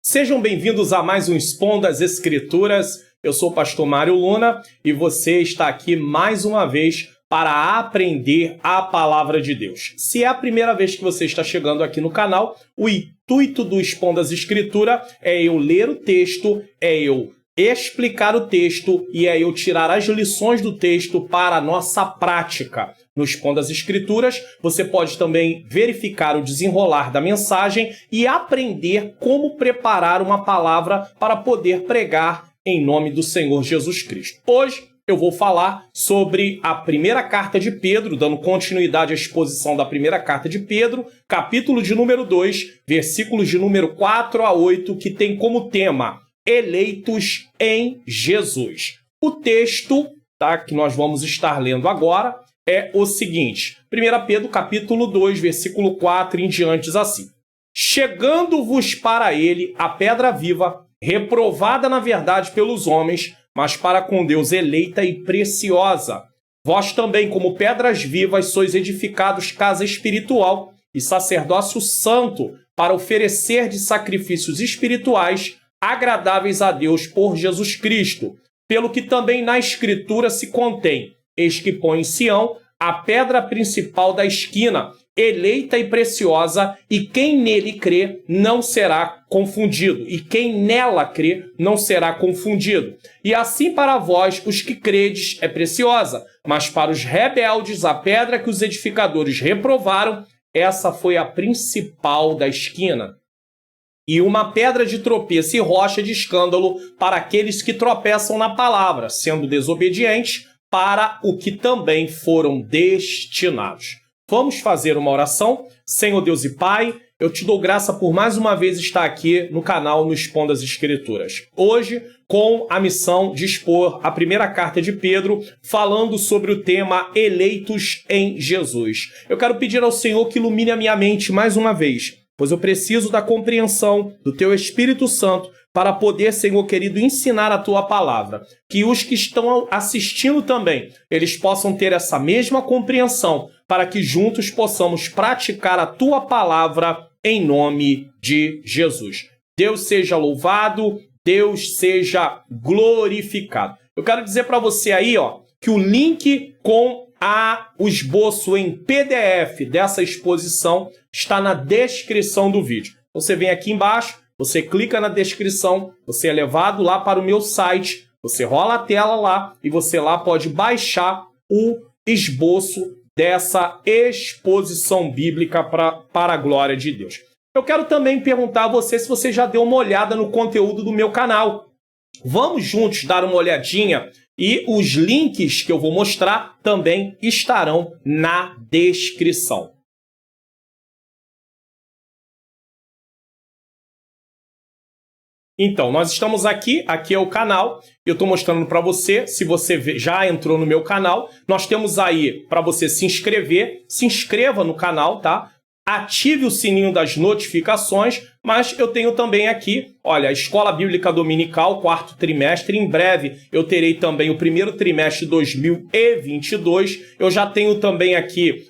Sejam bem-vindos a mais um Expondo as Escrituras. Eu sou o pastor Mário Luna e você está aqui mais uma vez para aprender a palavra de Deus. Se é a primeira vez que você está chegando aqui no canal, o intuito do Expondo as Escrituras é eu ler o texto, é eu explicar o texto e é eu tirar as lições do texto para a nossa prática. No Expondo as Escrituras, você pode também verificar o desenrolar da mensagem e aprender como preparar uma palavra para poder pregar em nome do Senhor Jesus Cristo. Hoje eu vou falar sobre a primeira carta de Pedro, dando continuidade à exposição da primeira carta de Pedro, capítulo de número 2, versículos de número 4 a 8, que tem como tema eleitos em Jesus. O texto, que nós vamos estar lendo agora é o seguinte, 1 Pedro capítulo 2, versículo 4 em diante diz assim: chegando-vos para ele a pedra viva, reprovada na verdade pelos homens, mas para com Deus eleita e preciosa. Vós também, como pedras vivas, sois edificados casa espiritual e sacerdócio santo, para oferecer de sacrifícios espirituais agradáveis a Deus por Jesus Cristo. Pelo que também na Escritura se contém: eis que põe em Sião a pedra principal da esquina, eleita e preciosa, e quem nele crê não será confundido. E quem nela crê não será confundido. E assim para vós, os que credes, é preciosa, mas para os rebeldes, a pedra que os edificadores reprovaram, essa foi a principal da esquina. E uma pedra de tropeço e rocha de escândalo para aqueles que tropeçam na palavra, sendo desobedientes para o que também foram destinados. Vamos fazer uma oração? Senhor Deus e Pai, eu te dou graça por mais uma vez estar aqui no canal no Expondo as Escrituras. Hoje, com a missão de expor a primeira carta de Pedro, falando sobre o tema eleitos em Jesus. Eu quero pedir ao Senhor que ilumine a minha mente mais uma vez, pois eu preciso da compreensão do Teu Espírito Santo para poder, Senhor querido, ensinar a Tua palavra. Que os que estão assistindo também, eles possam ter essa mesma compreensão, para que juntos possamos praticar a Tua palavra em nome de Jesus. Deus seja louvado, Deus seja glorificado. Eu quero dizer para você aí, que o link com o esboço em PDF dessa exposição está na descrição do vídeo. Você vem aqui embaixo, você clica na descrição, você é levado lá para o meu site, você rola a tela lá e você lá pode baixar o esboço dessa exposição bíblica para a glória de Deus. Eu quero também perguntar a você se você já deu uma olhada no conteúdo do meu canal. Vamos juntos dar uma olhadinha e os links que eu vou mostrar também estarão na descrição. Então, nós estamos aqui é o canal, eu estou mostrando para você, se você já entrou no meu canal, nós temos aí para você se inscreva no canal, tá? Ative o sininho das notificações, mas eu tenho também aqui, olha, a Escola Bíblica Dominical, 4º trimestre, em breve eu terei também o 1º trimestre de 2022, eu já tenho também aqui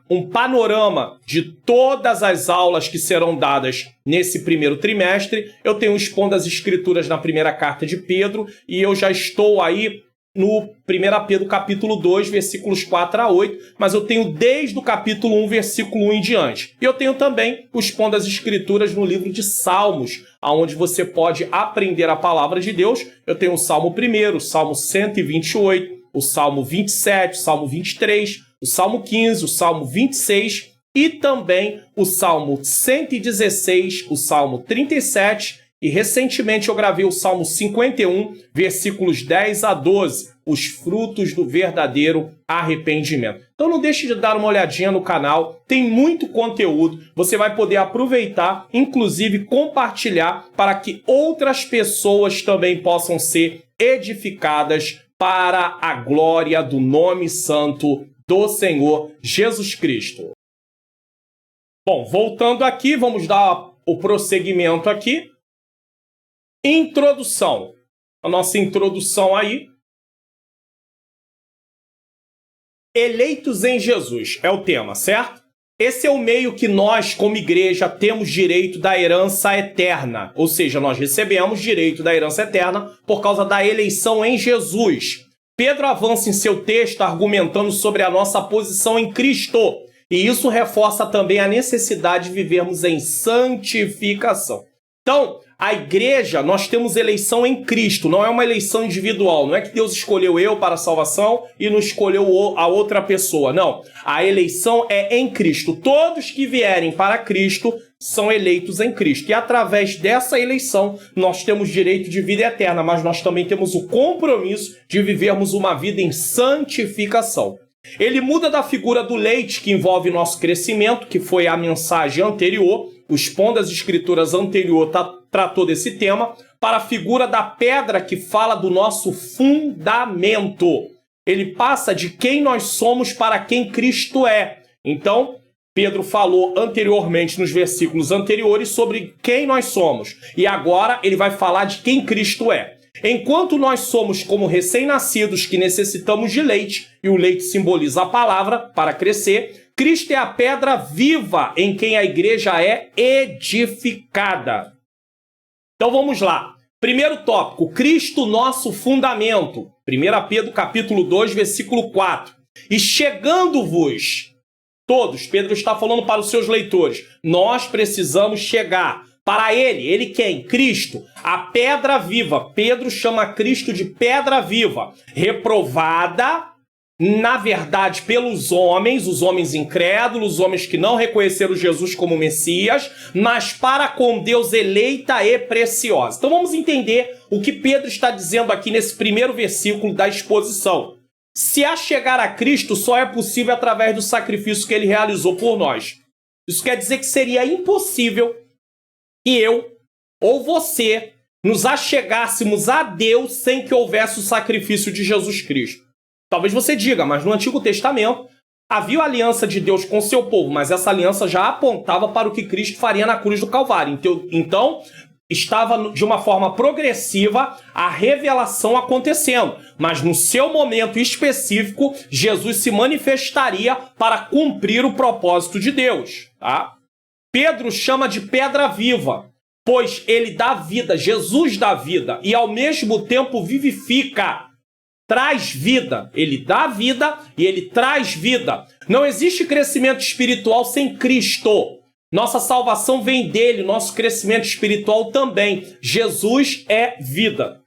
um panorama de todas as aulas que serão dadas nesse 1º trimestre, eu tenho Expondo as Escrituras na primeira carta de Pedro, e eu já estou aí no 1 Pedro capítulo 2, versículos 4 a 8, mas eu tenho desde o capítulo 1, versículo 1 em diante. E eu tenho também o Expondo as Escrituras no livro de Salmos, onde você pode aprender a palavra de Deus. Eu tenho o Salmo 1, o Salmo 128, o Salmo 27, o Salmo 23, o Salmo 15, o Salmo 26 e também o Salmo 116, o Salmo 37. E recentemente eu gravei o Salmo 51, versículos 10 a 12, os frutos do verdadeiro arrependimento. Então não deixe de dar uma olhadinha no canal, tem muito conteúdo, você vai poder aproveitar, inclusive compartilhar, para que outras pessoas também possam ser edificadas para a glória do nome santo do Senhor Jesus Cristo. Bom, voltando aqui, vamos dar o prosseguimento aqui. Introdução. A nossa introdução aí. Eleitos em Jesus é o tema, certo? Esse é o meio que nós, como igreja, temos direito da herança eterna. Ou seja, nós recebemos direito da herança eterna por causa da eleição em Jesus. Pedro avança em seu texto argumentando sobre a nossa posição em Cristo. E isso reforça também a necessidade de vivermos em santificação. Então, a igreja, nós temos eleição em Cristo, não é uma eleição individual. Não é que Deus escolheu eu para a salvação e não escolheu a outra pessoa. Não, a eleição é em Cristo. Todos que vierem para Cristo são eleitos em Cristo. E através dessa eleição, nós temos direito de vida eterna, mas nós também temos o compromisso de vivermos uma vida em santificação. Ele muda da figura do leite, que envolve nosso crescimento, que foi a mensagem anterior. O Expondo as Escrituras anterior tratou desse tema, para a figura da pedra, que fala do nosso fundamento. Ele passa de quem nós somos para quem Cristo é. Então, Pedro falou anteriormente, nos versículos anteriores, sobre quem nós somos. E agora ele vai falar de quem Cristo é. Enquanto nós somos como recém-nascidos que necessitamos de leite, e o leite simboliza a palavra para crescer, Cristo é a pedra viva em quem a igreja é edificada. Então vamos lá. Primeiro tópico, Cristo, nosso fundamento. 1 Pedro capítulo 2, versículo 4. E chegando-vos, todos, Pedro está falando para os seus leitores, nós precisamos chegar para ele. Ele quem? Cristo, a pedra viva. Pedro chama Cristo de pedra viva, reprovada, na verdade, pelos homens, os homens incrédulos, os homens que não reconheceram Jesus como Messias, mas para com Deus eleita e preciosa. Então vamos entender o que Pedro está dizendo aqui nesse primeiro versículo da exposição. Se a chegar a Cristo só é possível através do sacrifício que ele realizou por nós. Isso quer dizer que seria impossível que eu ou você nos achegássemos a Deus sem que houvesse o sacrifício de Jesus Cristo. Talvez você diga, mas no Antigo Testamento havia a aliança de Deus com seu povo, mas essa aliança já apontava para o que Cristo faria na cruz do Calvário. Então, estava de uma forma progressiva a revelação acontecendo, mas no seu momento específico, Jesus se manifestaria para cumprir o propósito de Deus. Tá? Pedro chama de pedra viva, pois ele dá vida, Jesus dá vida, e ao mesmo tempo vivifica. Traz vida, ele dá vida e ele traz vida. Não existe crescimento espiritual sem Cristo. Nossa salvação vem dele, nosso crescimento espiritual também. Jesus é vida.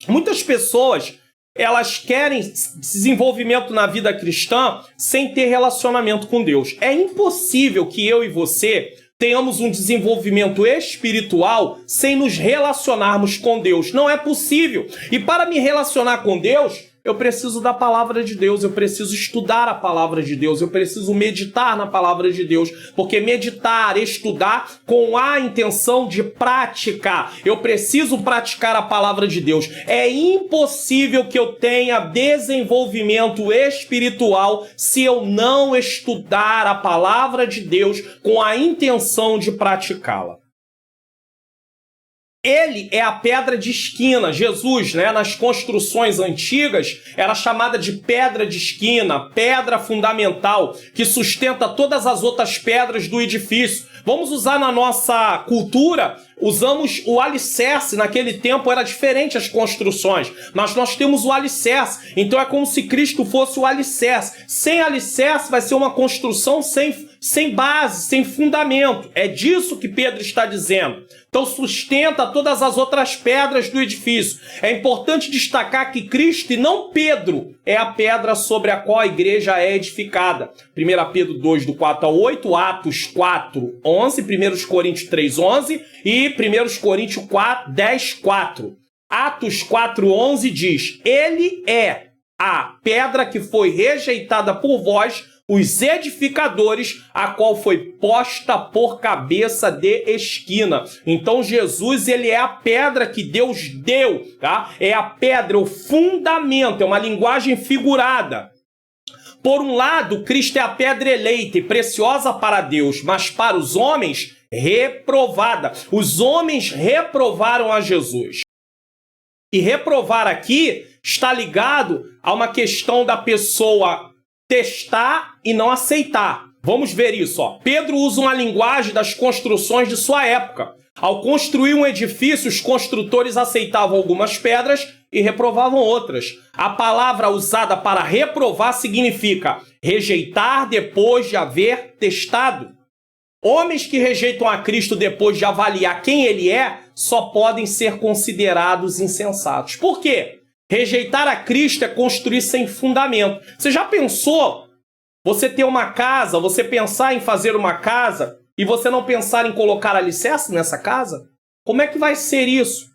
Muitas pessoas, elas querem desenvolvimento na vida cristã sem ter relacionamento com Deus. É impossível que eu e você tenhamos um desenvolvimento espiritual sem nos relacionarmos com Deus. Não é possível. E para me relacionar com Deus, eu preciso da palavra de Deus, eu preciso estudar a palavra de Deus, eu preciso meditar na palavra de Deus, porque meditar, estudar com a intenção de praticar. Eu preciso praticar a palavra de Deus. É impossível que eu tenha desenvolvimento espiritual se eu não estudar a palavra de Deus com a intenção de praticá-la. Ele é a pedra de esquina. Jesus, nas construções antigas, era chamada de pedra de esquina, pedra fundamental, que sustenta todas as outras pedras do edifício. Vamos usar na nossa cultura, usamos o alicerce. Naquele tempo era diferente as construções, mas nós temos o alicerce. Então é como se Cristo fosse o alicerce. Sem alicerce vai ser uma construção sem base, sem fundamento. É disso que Pedro está dizendo. Então sustenta todas as outras pedras do edifício. É importante destacar que Cristo e não Pedro é a pedra sobre a qual a igreja é edificada. 1 Pedro 2, do 4 ao 8, Atos 4, 11, 1 Coríntios 3, 11 e 1 Coríntios 4, 10, 4. Atos 4, 11 diz: Ele é a pedra que foi rejeitada por vós, os edificadores, a qual foi posta por cabeça de esquina. Então Jesus, ele é a pedra que Deus deu, tá? É a pedra, o fundamento, é uma linguagem figurada. Por um lado, Cristo é a pedra eleita e preciosa para Deus, mas para os homens, reprovada. Os homens reprovaram a Jesus. E reprovar aqui está ligado a uma questão da pessoa testar e não aceitar. Vamos ver isso, ó. Pedro usa uma linguagem das construções de sua época. Ao construir um edifício, os construtores aceitavam algumas pedras e reprovavam outras. A palavra usada para reprovar significa rejeitar depois de haver testado. Homens que rejeitam a Cristo depois de avaliar quem ele é, só podem ser considerados insensatos. Por quê? Rejeitar a Cristo é construir sem fundamento. Você já pensou você ter uma casa, você pensar em fazer uma casa e você não pensar em colocar alicerce nessa casa? Como é que vai ser isso?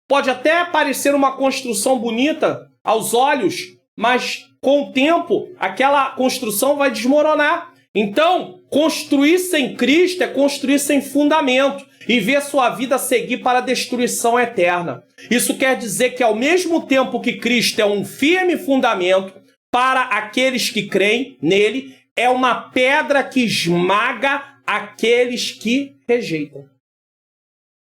Pode até parecer uma construção bonita aos olhos, mas com o tempo aquela construção vai desmoronar. Então, construir sem Cristo é construir sem fundamento e ver sua vida seguir para a destruição eterna. Isso quer dizer que ao mesmo tempo que Cristo é um firme fundamento para aqueles que creem nele, é uma pedra que esmaga aqueles que rejeitam.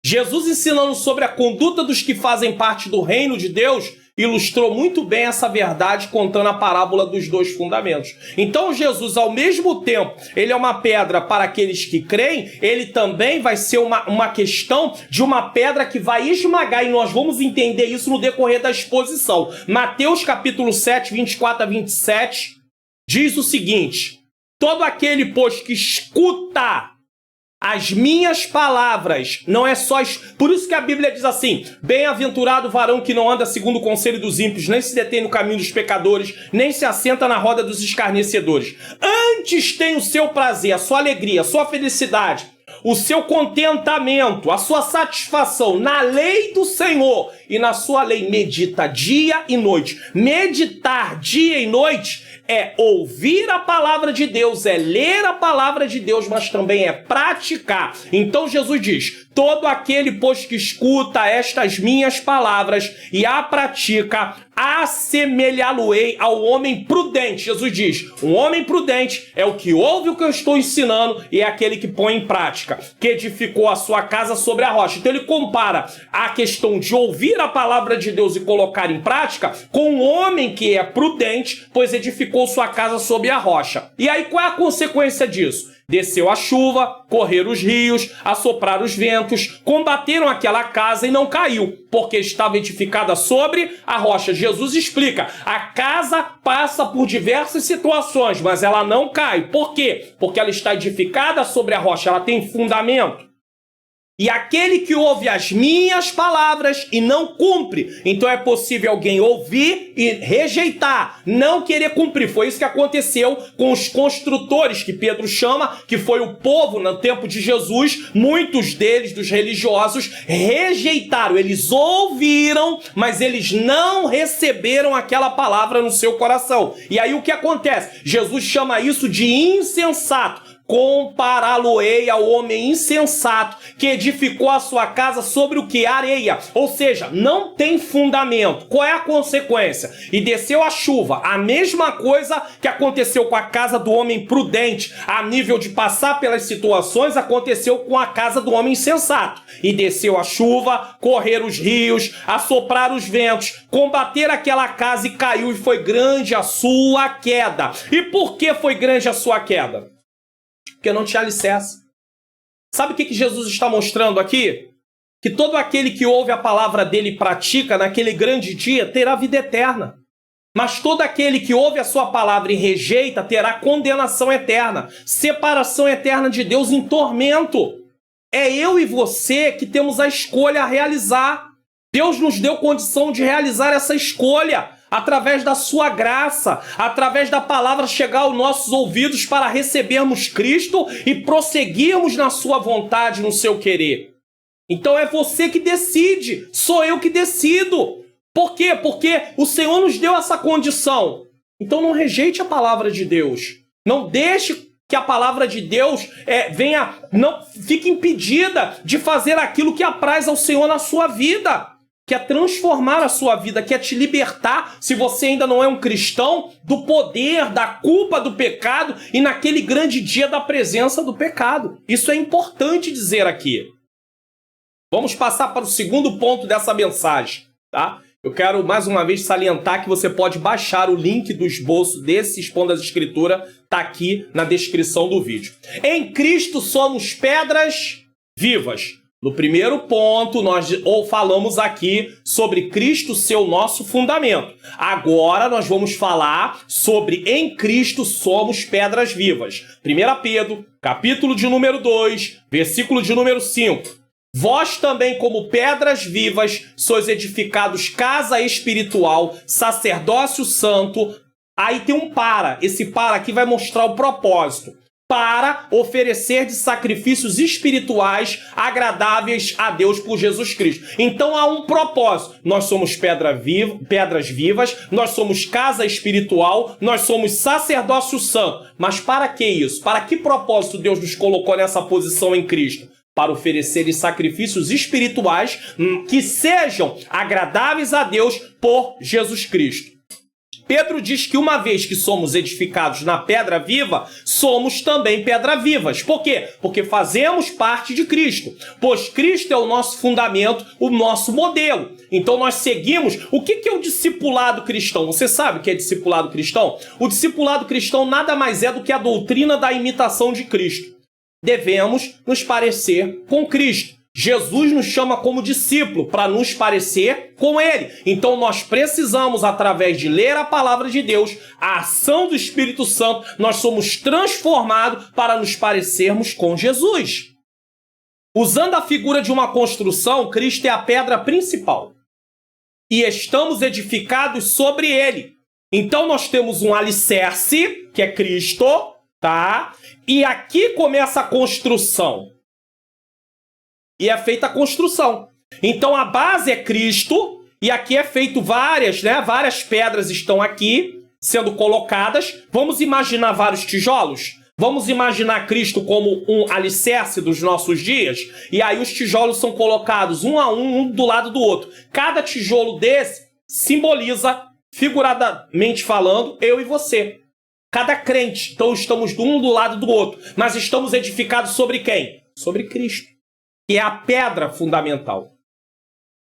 Jesus, ensinando sobre a conduta dos que fazem parte do reino de Deus, ilustrou muito bem essa verdade contando a parábola dos dois fundamentos. Então Jesus, ao mesmo tempo, ele é uma pedra para aqueles que creem, ele também vai ser uma questão de uma pedra que vai esmagar, e nós vamos entender isso no decorrer da exposição. Mateus capítulo 7, 24 a 27, diz o seguinte: todo aquele, pois, que escuta as minhas palavras, não é só... Por isso que a Bíblia diz assim: bem-aventurado o varão que não anda segundo o conselho dos ímpios, nem se detém no caminho dos pecadores, nem se assenta na roda dos escarnecedores. Antes tem o seu prazer, a sua alegria, a sua felicidade, o seu contentamento, a sua satisfação na lei do Senhor, e na sua lei medita dia e noite. Meditar dia e noite é ouvir a palavra de Deus, é ler a palavra de Deus, mas também é praticar. Então Jesus diz: todo aquele, pois, que escuta estas minhas palavras e a pratica, assemelhá-lo-ei ao homem prudente. Jesus diz: um homem prudente é o que ouve o que eu estou ensinando e é aquele que põe em prática, que edificou a sua casa sobre a rocha. Então ele compara a questão de ouvir a palavra de Deus e colocar em prática com um homem que é prudente, pois edificou sua casa sobre a rocha. E aí qual é a consequência disso? Desceu a chuva, correram os rios, assopraram os ventos, combateram aquela casa e não caiu, porque estava edificada sobre a rocha. Jesus explica: a casa passa por diversas situações, mas ela não cai. Por quê? Porque ela está edificada sobre a rocha, ela tem fundamento. E aquele que ouve as minhas palavras e não cumpre. Então é possível alguém ouvir e rejeitar, não querer cumprir. Foi isso que aconteceu com os construtores, que Pedro chama, que foi o povo no tempo de Jesus. Muitos deles, dos religiosos, rejeitaram. Eles ouviram, mas eles não receberam aquela palavra no seu coração. E aí o que acontece? Jesus chama isso de insensato. Compará-lo-ei ao homem insensato que edificou a sua casa sobre o que? Areia. Ou seja, não tem fundamento. Qual é a consequência? E desceu a chuva. A mesma coisa que aconteceu com a casa do homem prudente, a nível de passar pelas situações, aconteceu com a casa do homem insensato. E desceu a chuva, correram os rios, assopraram os ventos, combater aquela casa e caiu, e foi grande a sua queda. E por que foi grande a sua queda? Porque não tinha alicerce. Sabe o que Jesus está mostrando aqui? Que todo aquele que ouve a palavra dele e pratica naquele grande dia terá vida eterna. Mas todo aquele que ouve a sua palavra e rejeita terá condenação eterna, separação eterna de Deus em tormento. É eu e você que temos a escolha a realizar. Deus nos deu condição de realizar essa escolha através da sua graça, através da palavra chegar aos nossos ouvidos para recebermos Cristo e prosseguirmos na sua vontade, no seu querer. Então é você que decide, sou eu que decido. Por quê? Porque o Senhor nos deu essa condição. Então não rejeite a palavra de Deus. Não deixe que a palavra de Deus não fique impedida de fazer aquilo que apraz ao Senhor na sua vida. Quer transformar a sua vida, quer te libertar, se você ainda não é um cristão, do poder, da culpa do pecado e naquele grande dia da presença do pecado. Isso é importante dizer aqui. Vamos passar para o segundo ponto dessa mensagem, tá? eu quero mais uma vez salientar que você pode baixar o link do esboço desse Expondo as Escrituras, está aqui na descrição do vídeo. Em Cristo somos pedras vivas. No primeiro ponto, nós falamos aqui sobre Cristo ser o nosso fundamento. Agora nós vamos falar sobre em Cristo somos pedras vivas. 1 Pedro, capítulo de número 2, versículo de número 5. Vós também, como pedras vivas, sois edificados casa espiritual, sacerdócio santo. Aí tem um para. Esse para aqui vai mostrar o propósito. Para oferecer de sacrifícios espirituais agradáveis a Deus por Jesus Cristo. Então há um propósito. Nós somos pedras vivas, nós somos casa espiritual, nós somos sacerdócio santo. Mas para que isso? Para que propósito Deus nos colocou nessa posição em Cristo? Para oferecer sacrifícios espirituais que sejam agradáveis a Deus por Jesus Cristo. Pedro diz que uma vez que somos edificados na pedra viva, somos também pedras vivas. Por quê? Porque fazemos parte de Cristo. Pois Cristo é o nosso fundamento, o nosso modelo. Então nós seguimos. O que é o discipulado cristão? Você sabe o que é discipulado cristão? O discipulado cristão nada mais é do que a doutrina da imitação de Cristo. Devemos nos parecer com Cristo. Jesus nos chama como discípulo para nos parecer com Ele. Então nós precisamos, através de ler a palavra de Deus, a ação do Espírito Santo, nós somos transformados para nos parecermos com Jesus. Usando a figura de uma construção, Cristo é a pedra principal. E estamos edificados sobre Ele. Então nós temos um alicerce, que é Cristo, tá? E aqui começa a construção. E é feita a construção. Então a base é Cristo, e aqui é feito várias pedras estão aqui sendo colocadas. Vamos imaginar vários tijolos? Vamos imaginar Cristo como um alicerce dos nossos dias? E aí os tijolos são colocados um do lado do outro. Cada tijolo desse simboliza, figuradamente falando, eu e você. Cada crente. Então estamos um do lado do outro. Mas estamos edificados sobre quem? Sobre Cristo. Que é a pedra fundamental,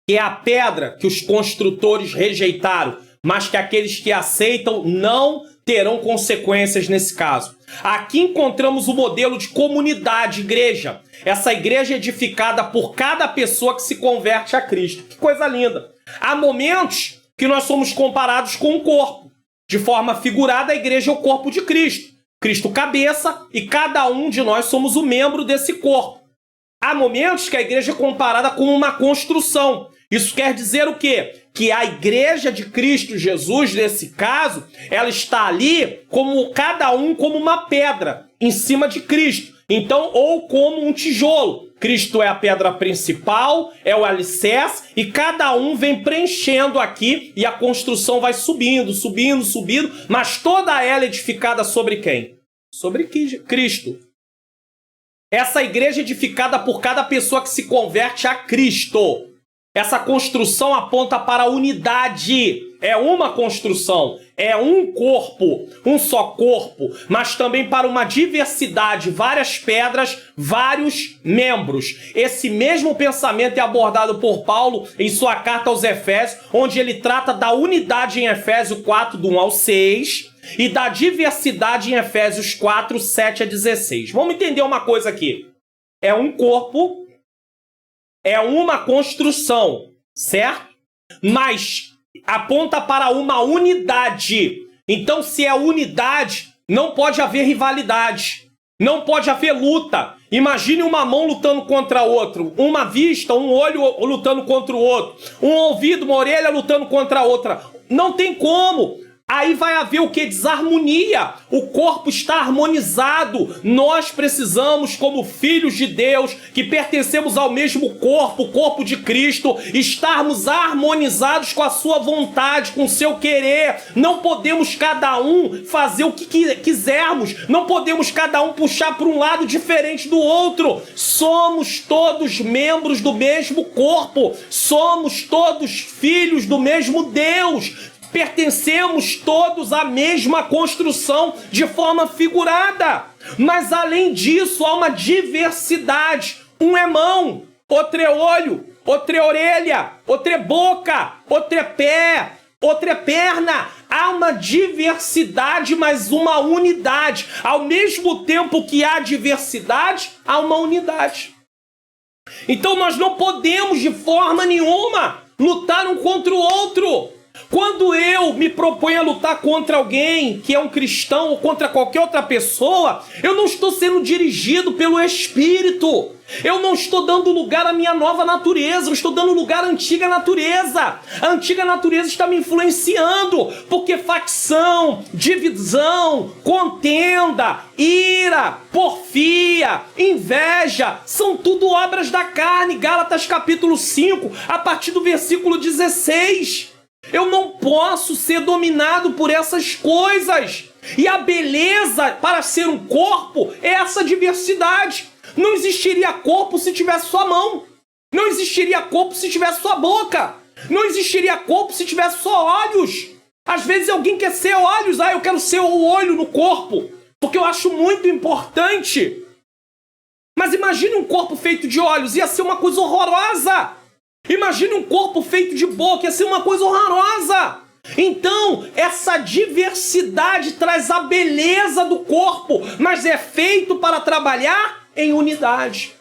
que é a pedra que os construtores rejeitaram, mas que aqueles que aceitam não terão consequências nesse caso. Aqui encontramos o modelo de comunidade, igreja. Essa igreja é edificada por cada pessoa que se converte a Cristo. Que coisa linda! Há momentos que nós somos comparados com um corpo. De forma figurada, a igreja é o corpo de Cristo. Cristo cabeça e cada um de nós somos o membro desse corpo. Há momentos que a igreja é comparada com uma construção. Isso quer dizer o quê? Que a igreja de Cristo Jesus, nesse caso, ela está ali como cada um como uma pedra em cima de Cristo. Então, ou como um tijolo. Cristo é a pedra principal, é o alicerce, e cada um vem preenchendo aqui e a construção vai subindo, mas toda ela é edificada sobre quem? Sobre Cristo. Essa igreja é edificada por cada pessoa que se converte a Cristo. Essa construção aponta para a unidade. É uma construção, é um corpo, um só corpo, mas também para uma diversidade, várias pedras, vários membros. Esse mesmo pensamento é abordado por Paulo em sua carta aos Efésios, onde ele trata da unidade em Efésios 4, do 1 ao 6, e da diversidade em Efésios 4, 7 a 16. Vamos entender uma coisa aqui. É um corpo, é uma construção, certo? Mas aponta para uma unidade. Então, se é unidade, não pode haver rivalidade. Não pode haver luta. Imagine uma mão lutando contra a outra, uma vista, um olho lutando contra o outro, um ouvido, uma orelha lutando contra a outra. Não tem como. Aí vai haver o que? Desarmonia. O corpo está harmonizado. Nós precisamos, como filhos de Deus, que pertencemos ao mesmo corpo, o corpo de Cristo, estarmos harmonizados com a sua vontade, com o seu querer. Não podemos cada um fazer o que quisermos. Não podemos cada um puxar para um lado diferente do outro. Somos todos membros do mesmo corpo. Somos todos filhos do mesmo Deus. Pertencemos todos à mesma construção de forma figurada. Mas além disso, há uma diversidade. Um é mão, outro é olho, outra é orelha, outra é boca, outra é pé, outra é perna. Há uma diversidade, mas uma unidade. Ao mesmo tempo que há diversidade, há uma unidade. Então nós não podemos de forma nenhuma lutar um contra o outro. Quando eu me proponho a lutar contra alguém que é um cristão ou contra qualquer outra pessoa, eu não estou sendo dirigido pelo Espírito. Eu não estou dando lugar à minha nova natureza, eu estou dando lugar à antiga natureza. A antiga natureza está me influenciando, porque facção, divisão, contenda, ira, porfia, inveja, são tudo obras da carne. Gálatas capítulo 5, a partir do versículo 16. Eu não posso ser dominado por essas coisas. E a beleza para ser um corpo é essa diversidade. Não existiria corpo se tivesse só mão. Não existiria corpo se tivesse só boca. Não existiria corpo se tivesse só olhos. Às vezes alguém quer ser olhos. Eu quero ser o olho no corpo, porque eu acho muito importante. Mas imagine um corpo feito de olhos. Ia ser uma coisa horrorosa. Imagine um corpo feito de boca, ia ser uma coisa horrorosa. Então, essa diversidade traz a beleza do corpo, mas é feito para trabalhar em unidade.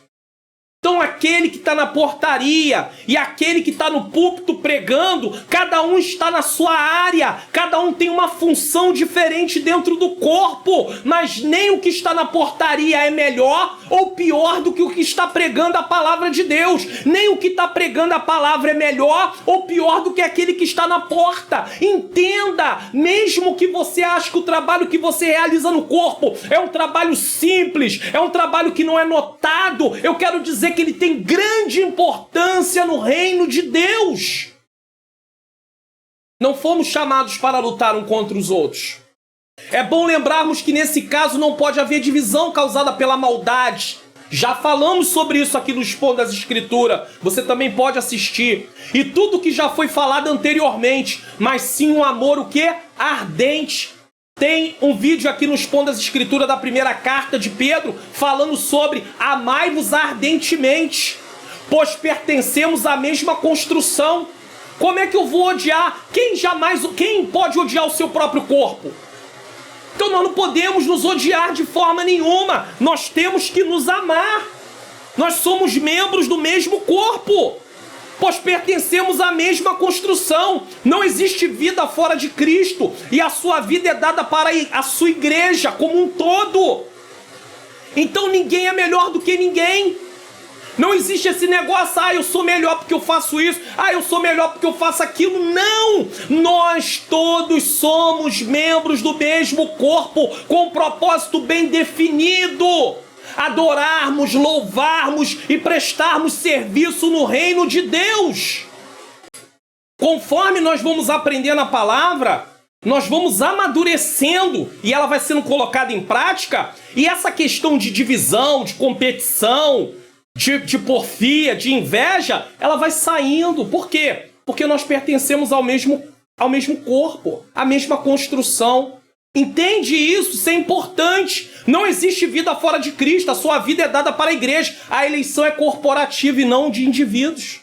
Então, aquele que está na portaria e aquele que está no púlpito pregando, cada um está na sua área, cada um tem uma função diferente dentro do corpo, mas nem o que está na portaria é melhor ou pior do que o que está pregando a palavra de Deus, nem o que está pregando a palavra é melhor ou pior do que aquele que está na porta. Entenda, mesmo que você ache que o trabalho que você realiza no corpo é um trabalho simples, é um trabalho que não é notado, eu quero dizer que ele tem grande importância no reino de Deus. Não fomos chamados para lutar um contra os outros. É bom lembrarmos que nesse caso não pode haver divisão causada pela maldade. Já falamos sobre isso aqui no Expondo as Escrituras. Você também pode assistir. E tudo que já foi falado anteriormente, mas sim um amor o quê? Ardente. Tem um vídeo aqui no Expondo as Escrituras da primeira carta de Pedro falando sobre amai-vos ardentemente, pois pertencemos à mesma construção. Como é que eu vou odiar? Quem pode odiar o seu próprio corpo? Então nós não podemos nos odiar de forma nenhuma. Nós temos que nos amar. Nós somos membros do mesmo corpo, pois pertencemos à mesma construção. Não existe vida fora de Cristo, e a sua vida é dada para a sua igreja como um todo. Então ninguém é melhor do que ninguém. Não existe esse negócio, eu sou melhor porque eu faço isso, eu sou melhor porque eu faço aquilo. Não! Nós todos somos membros do mesmo corpo, com um propósito bem definido. Adorarmos, louvarmos e prestarmos serviço no reino de Deus. Conforme nós vamos aprendendo a palavra, nós vamos amadurecendo e ela vai sendo colocada em prática, e essa questão de divisão, de competição, de porfia, de inveja, ela vai saindo. Por quê? Porque nós pertencemos ao mesmo corpo, à mesma construção. Entende isso? Isso é importante. Não existe vida fora de Cristo. A sua vida é dada para a igreja. A eleição é corporativa e não de indivíduos.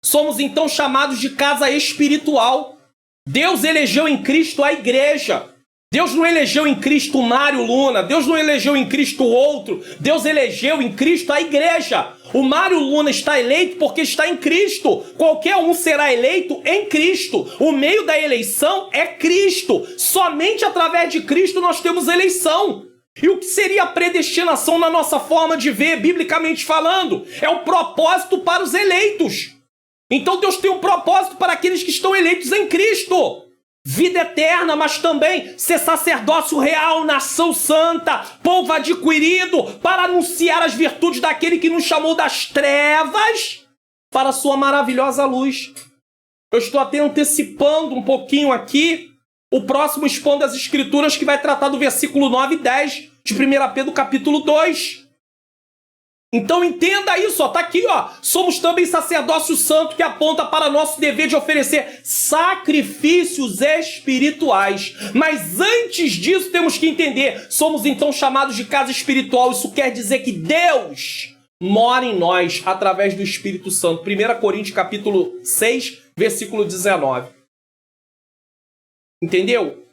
Somos então chamados de casa espiritual. Deus elegeu em Cristo a igreja. Deus não elegeu em Cristo o Mário Luna. Deus não elegeu em Cristo outro. Deus elegeu em Cristo a igreja. O Mário Luna está eleito porque está em Cristo. Qualquer um será eleito em Cristo. O meio da eleição é Cristo. Somente através de Cristo nós temos eleição. E o que seria a predestinação na nossa forma de ver, biblicamente falando? É o propósito para os eleitos. Então Deus tem um propósito para aqueles que estão eleitos em Cristo. Vida eterna, mas também ser sacerdócio real, nação santa, povo adquirido, para anunciar as virtudes daquele que nos chamou das trevas para a sua maravilhosa luz. Eu estou até antecipando um pouquinho aqui o próximo Expondo as Escrituras, que vai tratar do versículo 9 e 10 de 1 Pedro capítulo 2. Então entenda isso, tá aqui, somos também sacerdócio santo, que aponta para nosso dever de oferecer sacrifícios espirituais. Mas antes disso temos que entender, somos então chamados de casa espiritual. Isso quer dizer que Deus mora em nós através do Espírito Santo. 1 Coríntios capítulo 6, versículo 19. Entendeu?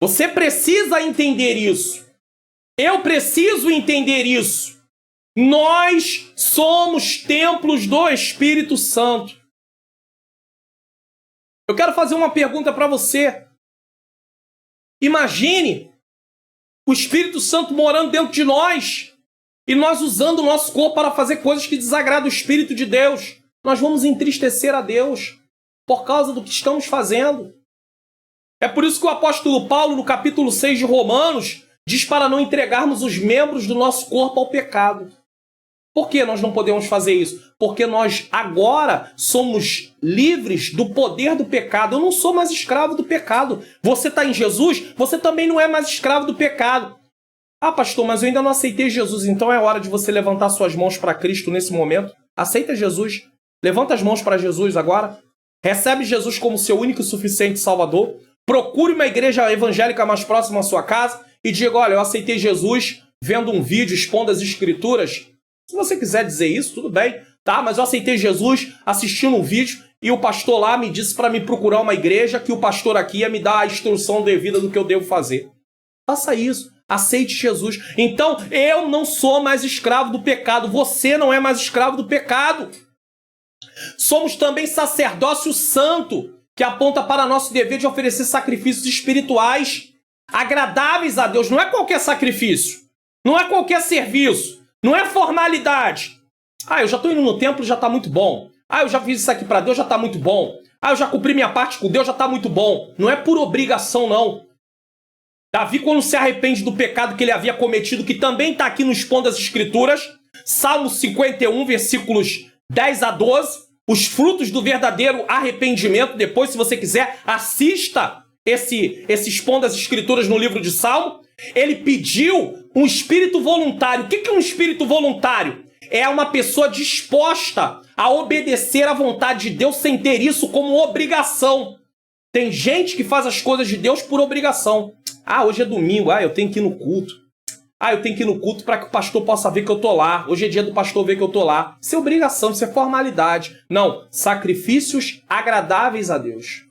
Você precisa entender isso. Eu preciso entender isso. Nós somos templos do Espírito Santo. Eu quero fazer uma pergunta para você. Imagine o Espírito Santo morando dentro de nós e nós usando o nosso corpo para fazer coisas que desagradam o Espírito de Deus. Nós vamos entristecer a Deus por causa do que estamos fazendo. É por isso que o apóstolo Paulo, no capítulo 6 de Romanos, diz para não entregarmos os membros do nosso corpo ao pecado. Por que nós não podemos fazer isso? Porque nós agora somos livres do poder do pecado. Eu não sou mais escravo do pecado. Você está em Jesus, você também não é mais escravo do pecado. Ah, pastor, mas eu ainda não aceitei Jesus. Então é hora de você levantar suas mãos para Cristo nesse momento. Aceita Jesus. Levanta as mãos para Jesus agora. Recebe Jesus como seu único e suficiente Salvador. Procure uma igreja evangélica mais próxima à sua casa e diga, olha, eu aceitei Jesus vendo um vídeo expondo as Escrituras. Se você quiser dizer isso, tudo bem, tá? Mas eu aceitei Jesus assistindo um vídeo e o pastor lá me disse para me procurar uma igreja que o pastor aqui ia me dar a instrução devida do que eu devo fazer. Faça isso. Aceite Jesus. Então, eu não sou mais escravo do pecado. Você não é mais escravo do pecado. Somos também sacerdócio santo, que aponta para nosso dever de oferecer sacrifícios espirituais agradáveis a Deus. Não é qualquer sacrifício. Não é qualquer serviço. Não é formalidade. Ah, eu já estou indo no templo, já está muito bom. Ah, eu já fiz isso aqui para Deus, já está muito bom. Ah, eu já cumpri minha parte com Deus, já está muito bom. Não é por obrigação, não. Davi, quando se arrepende do pecado que ele havia cometido, que também está aqui no expondo das Escrituras, Salmo 51, versículos 10 a 12, os frutos do verdadeiro arrependimento. Depois, se você quiser, assista esse expondo das Escrituras no livro de Salmo. Ele pediu um espírito voluntário. O que é um espírito voluntário? É uma pessoa disposta a obedecer à vontade de Deus sem ter isso como obrigação. Tem gente que faz as coisas de Deus por obrigação. Ah, hoje é domingo. Ah, eu tenho que ir no culto. Ah, eu tenho que ir no culto para que o pastor possa ver que eu tô lá. Hoje é dia do pastor ver que eu tô lá. Isso é obrigação, isso é formalidade. Não, sacrifícios agradáveis a Deus.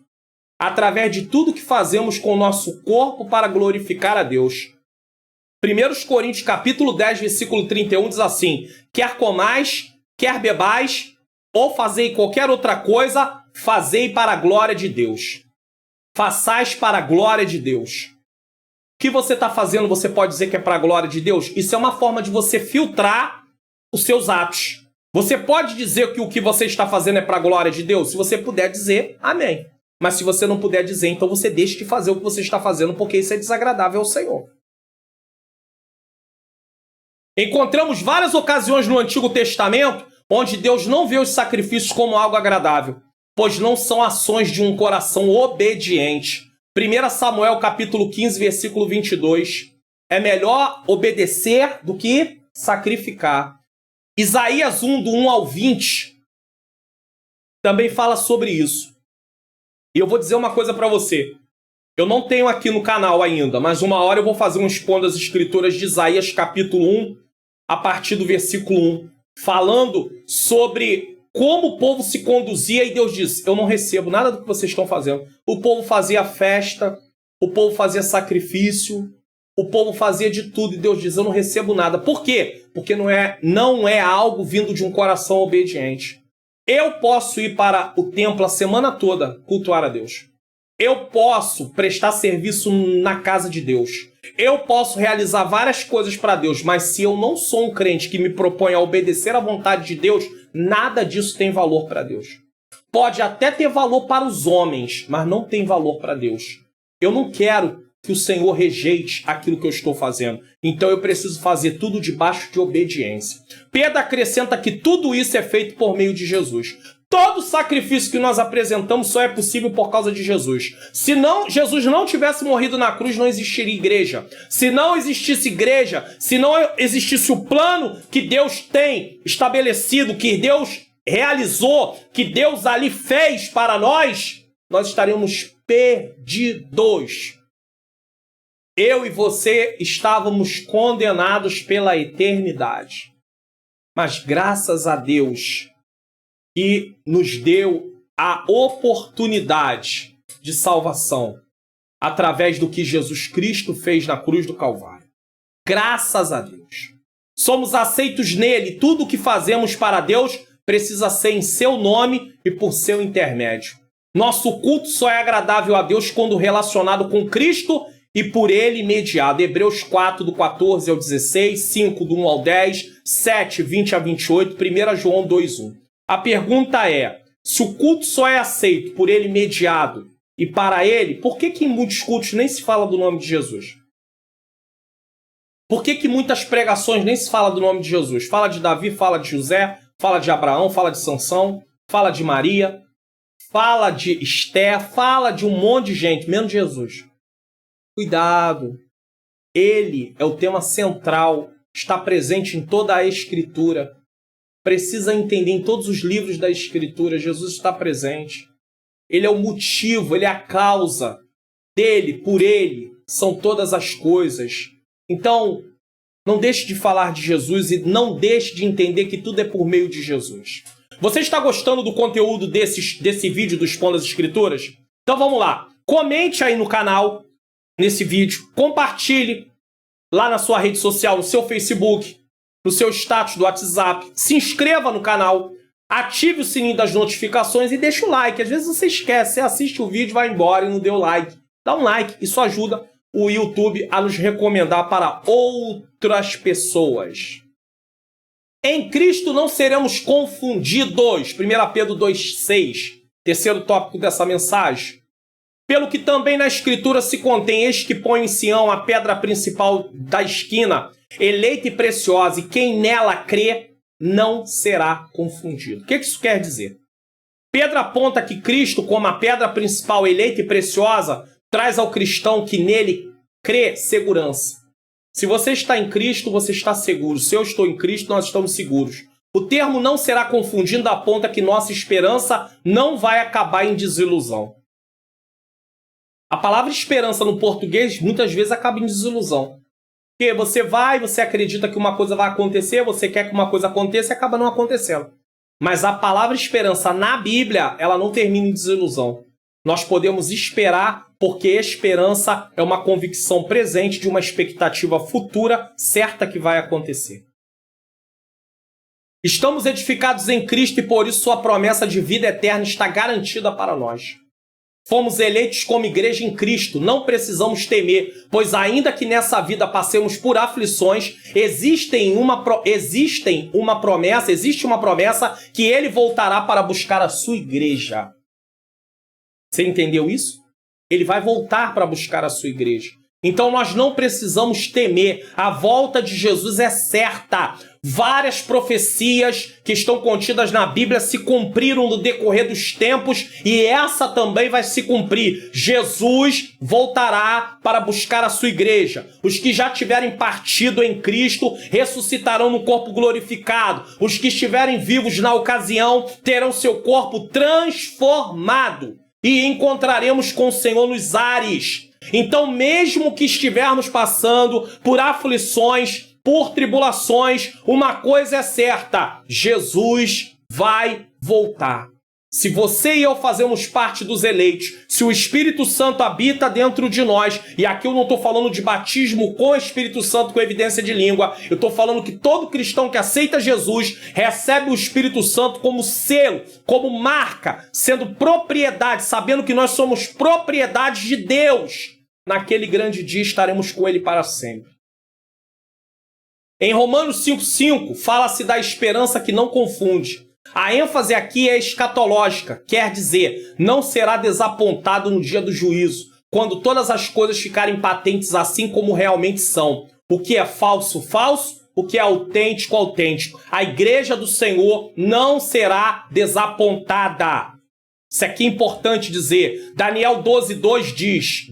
Através de tudo que fazemos com o nosso corpo para glorificar a Deus. 1 Coríntios capítulo 10, versículo 31 diz assim: quer comais, quer bebais, ou fazei qualquer outra coisa, fazei para a glória de Deus. Façais para a glória de Deus. O que você está fazendo, você pode dizer que é para a glória de Deus? Isso é uma forma de você filtrar os seus atos. Você pode dizer que o que você está fazendo é para a glória de Deus? Se você puder dizer, amém. Mas se você não puder dizer, então você deixe de fazer o que você está fazendo, porque isso é desagradável ao Senhor. Encontramos várias ocasiões no Antigo Testamento onde Deus não vê os sacrifícios como algo agradável, pois não são ações de um coração obediente. 1 Samuel capítulo 15, versículo 22. É melhor obedecer do que sacrificar. Isaías 1, do 1 ao 20, também fala sobre isso. E eu vou dizer uma coisa para você. Eu não tenho aqui no canal ainda, mas uma hora eu vou fazer um expondo das Escrituras de Isaías capítulo 1, a partir do versículo 1, falando sobre como o povo se conduzia, e Deus disse, eu não recebo nada do que vocês estão fazendo. O povo fazia festa, o povo fazia sacrifício, o povo fazia de tudo, e Deus diz, eu não recebo nada. Por quê? Porque não é algo vindo de um coração obediente. Eu posso ir para o templo a semana toda cultuar a Deus. Eu posso prestar serviço na casa de Deus. Eu posso realizar várias coisas para Deus, mas se eu não sou um crente que me propõe a obedecer à vontade de Deus, nada disso tem valor para Deus. Pode até ter valor para os homens, mas não tem valor para Deus. Eu não quero que o Senhor rejeite aquilo que eu estou fazendo. Então eu preciso fazer tudo debaixo de obediência. Pedro acrescenta que tudo isso é feito por meio de Jesus. Todo sacrifício que nós apresentamos só é possível por causa de Jesus. Se Jesus não tivesse morrido na cruz, não existiria igreja. Se não existisse igreja, se não existisse o plano que Deus tem estabelecido, que Deus realizou, que Deus ali fez para nós estaríamos perdidos. Eu e você estávamos condenados pela eternidade. Mas graças a Deus que nos deu a oportunidade de salvação através do que Jesus Cristo fez na cruz do Calvário. Graças a Deus. Somos aceitos nele. Tudo o que fazemos para Deus precisa ser em seu nome e por seu intermédio. Nosso culto só é agradável a Deus quando relacionado com Cristo e por ele mediado. Hebreus 4, do 14 ao 16, 5, do 1 ao 10, 7, 20 a 28, 1 João 2, 1. A pergunta é, se o culto só é aceito por ele mediado e para ele, por que em muitos cultos nem se fala do nome de Jesus? Por que muitas pregações nem se fala do nome de Jesus? Fala de Davi, fala de José, fala de Abraão, fala de Sansão, fala de Maria, fala de Esther, fala de um monte de gente, menos Jesus. Cuidado. Ele é o tema central, está presente em toda a Escritura. Precisa entender em todos os livros da Escritura, Jesus está presente. Ele é o motivo, ele é a causa. Dele, por ele, são todas as coisas. Então, não deixe de falar de Jesus e não deixe de entender que tudo é por meio de Jesus. Você está gostando do conteúdo desse vídeo do Expondo as Escrituras? Então vamos lá. Comente aí no canal, nesse vídeo. Compartilhe lá na sua rede social, no seu Facebook, no seu status do WhatsApp. Se inscreva no canal. Ative o sininho das notificações e deixa o like. Às vezes você esquece, você assiste o vídeo, vai embora e não deu like. Dá um like, isso ajuda o YouTube a nos recomendar para outras pessoas. Em Cristo não seremos confundidos. 1 Pedro 2,6. Terceiro tópico dessa mensagem. Pelo que também na Escritura se contém, eis que põe em Sião a pedra principal da esquina, eleita e preciosa, e quem nela crê não será confundido. O que isso quer dizer? Pedro aponta que Cristo, como a pedra principal eleita e preciosa, traz ao cristão que nele crê segurança. Se você está em Cristo, você está seguro. Se eu estou em Cristo, nós estamos seguros. O termo não será confundido aponta que nossa esperança não vai acabar em desilusão. A palavra esperança no português muitas vezes acaba em desilusão. Porque você acredita que uma coisa vai acontecer, você quer que uma coisa aconteça e acaba não acontecendo. Mas a palavra esperança na Bíblia, ela não termina em desilusão. Nós podemos esperar porque esperança é uma convicção presente de uma expectativa futura certa que vai acontecer. Estamos edificados em Cristo e por isso sua promessa de vida eterna está garantida para nós. Fomos eleitos como igreja em Cristo, não precisamos temer, pois ainda que nessa vida passemos por aflições, existe uma promessa que ele voltará para buscar a sua igreja. Você entendeu isso? Ele vai voltar para buscar a sua igreja. Então nós não precisamos temer. A volta de Jesus é certa. Várias profecias que estão contidas na Bíblia se cumpriram no decorrer dos tempos e essa também vai se cumprir. Jesus voltará para buscar a sua igreja. Os que já tiverem partido em Cristo ressuscitarão no corpo glorificado. Os que estiverem vivos na ocasião terão seu corpo transformado e encontraremos com o Senhor nos ares. Então, mesmo que estivermos passando por aflições, por tribulações, uma coisa é certa: Jesus vai voltar. Se você e eu fazemos parte dos eleitos, se o Espírito Santo habita dentro de nós, e aqui eu não estou falando de batismo com o Espírito Santo com evidência de língua, eu estou falando que todo cristão que aceita Jesus recebe o Espírito Santo como selo, como marca, sendo propriedade, sabendo que nós somos propriedade de Deus. Naquele grande dia estaremos com Ele para sempre. Em Romanos 5,5 fala-se da esperança que não confunde. A ênfase aqui é escatológica, quer dizer, não será desapontado no dia do juízo, quando todas as coisas ficarem patentes assim como realmente são. O que é falso, falso, o que é autêntico, autêntico. A igreja do Senhor não será desapontada. Isso aqui é importante dizer. Daniel 12:2 diz,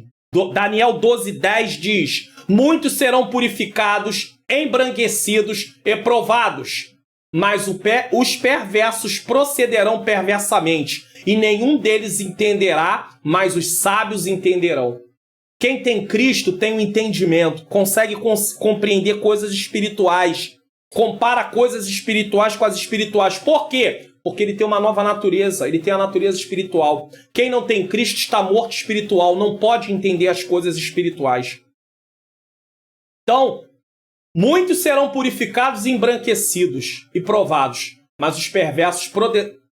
Daniel 12:10 diz, muitos serão purificados, embranquecidos e provados. Mas os perversos procederão perversamente, e nenhum deles entenderá, mas os sábios entenderão. Quem tem Cristo tem um entendimento, consegue compreender coisas espirituais. compara coisas espirituais com as espirituais. Por quê? Porque ele tem uma nova natureza, ele tem a natureza espiritual. Quem não tem Cristo está morto espiritual, não pode entender as coisas espirituais. Então, muitos serão purificados e embranquecidos e provados, mas os perversos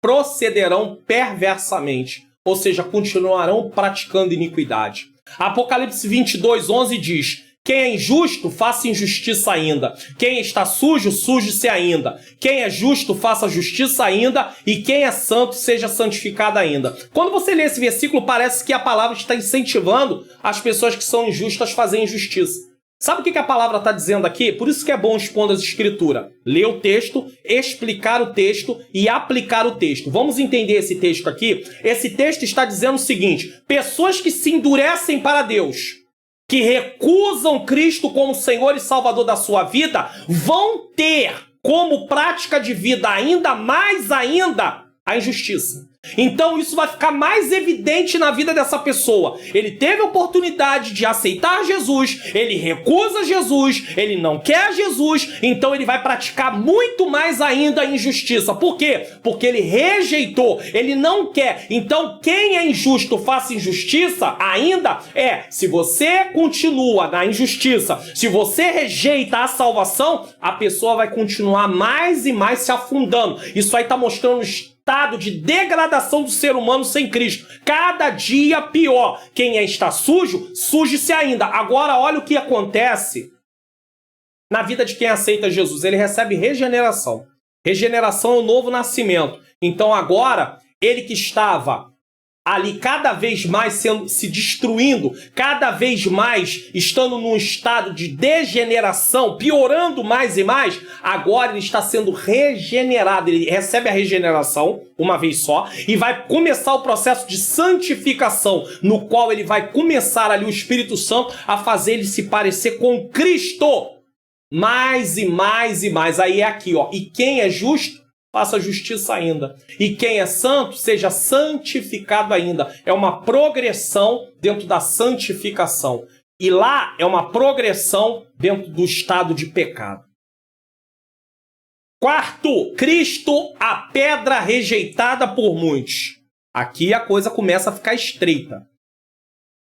procederão perversamente, ou seja, continuarão praticando iniquidade. Apocalipse 22:11 diz: quem é injusto, faça injustiça ainda. Quem está sujo, suje-se ainda. Quem é justo, faça justiça ainda. E quem é santo, seja santificado ainda. Quando você lê esse versículo, parece que a palavra está incentivando as pessoas que são injustas a fazer injustiça. Sabe o que a palavra está dizendo aqui? Por isso que é bom expor as escrituras. Ler o texto, explicar o texto e aplicar o texto. Vamos entender esse texto aqui? Esse texto está dizendo o seguinte: pessoas que se endurecem para Deus, que recusam Cristo como Senhor e Salvador da sua vida, vão ter como prática de vida ainda mais a injustiça. Então isso vai ficar mais evidente na vida dessa pessoa. Ele teve a oportunidade de aceitar Jesus, ele recusa Jesus, ele não quer Jesus, então ele vai praticar muito mais ainda a injustiça. Por quê? Porque ele rejeitou, ele não quer. Então quem é injusto faça injustiça ainda se você continua na injustiça, se você rejeita a salvação, a pessoa vai continuar mais e mais se afundando. Isso aí está mostrando estado de degradação do ser humano sem Cristo. Cada dia pior. Quem está sujo, suje-se ainda. Agora, olha o que acontece na vida de quem aceita Jesus. Ele recebe regeneração. Regeneração é o novo nascimento. Então, agora, ele que estava ali cada vez mais se destruindo, cada vez mais estando num estado de degeneração, piorando mais e mais, agora ele está sendo regenerado. Ele recebe a regeneração uma vez só e vai começar o processo de santificação, no qual ele vai começar ali o Espírito Santo a fazer ele se parecer com Cristo. Mais e mais e mais. Aí é aqui, ó. E quem é justo, faça justiça ainda. E quem é santo, seja santificado ainda. É uma progressão dentro da santificação. E lá é uma progressão dentro do estado de pecado. Quarto, Cristo, a pedra rejeitada por muitos. Aqui a coisa começa a ficar estreita.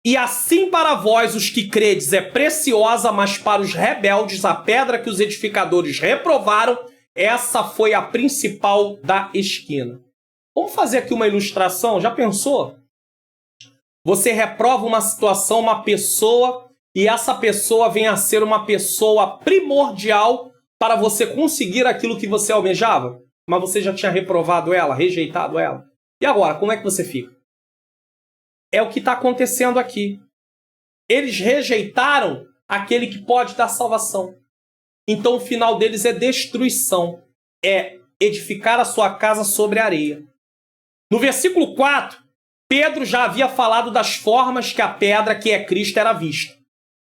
E assim para vós, os que credes, é preciosa, mas para os rebeldes, a pedra que os edificadores reprovaram, essa foi a principal da esquina. Vamos fazer aqui uma ilustração. Já pensou? Você reprova uma situação, uma pessoa, e essa pessoa vem a ser uma pessoa primordial para você conseguir aquilo que você almejava, mas você já tinha reprovado ela, rejeitado ela. E agora, como é que você fica? É o que está acontecendo aqui. Eles rejeitaram aquele que pode dar salvação. Então o final deles é destruição. É edificar a sua casa sobre a areia. No versículo 4, Pedro já havia falado das formas que a pedra, que é Cristo, era vista.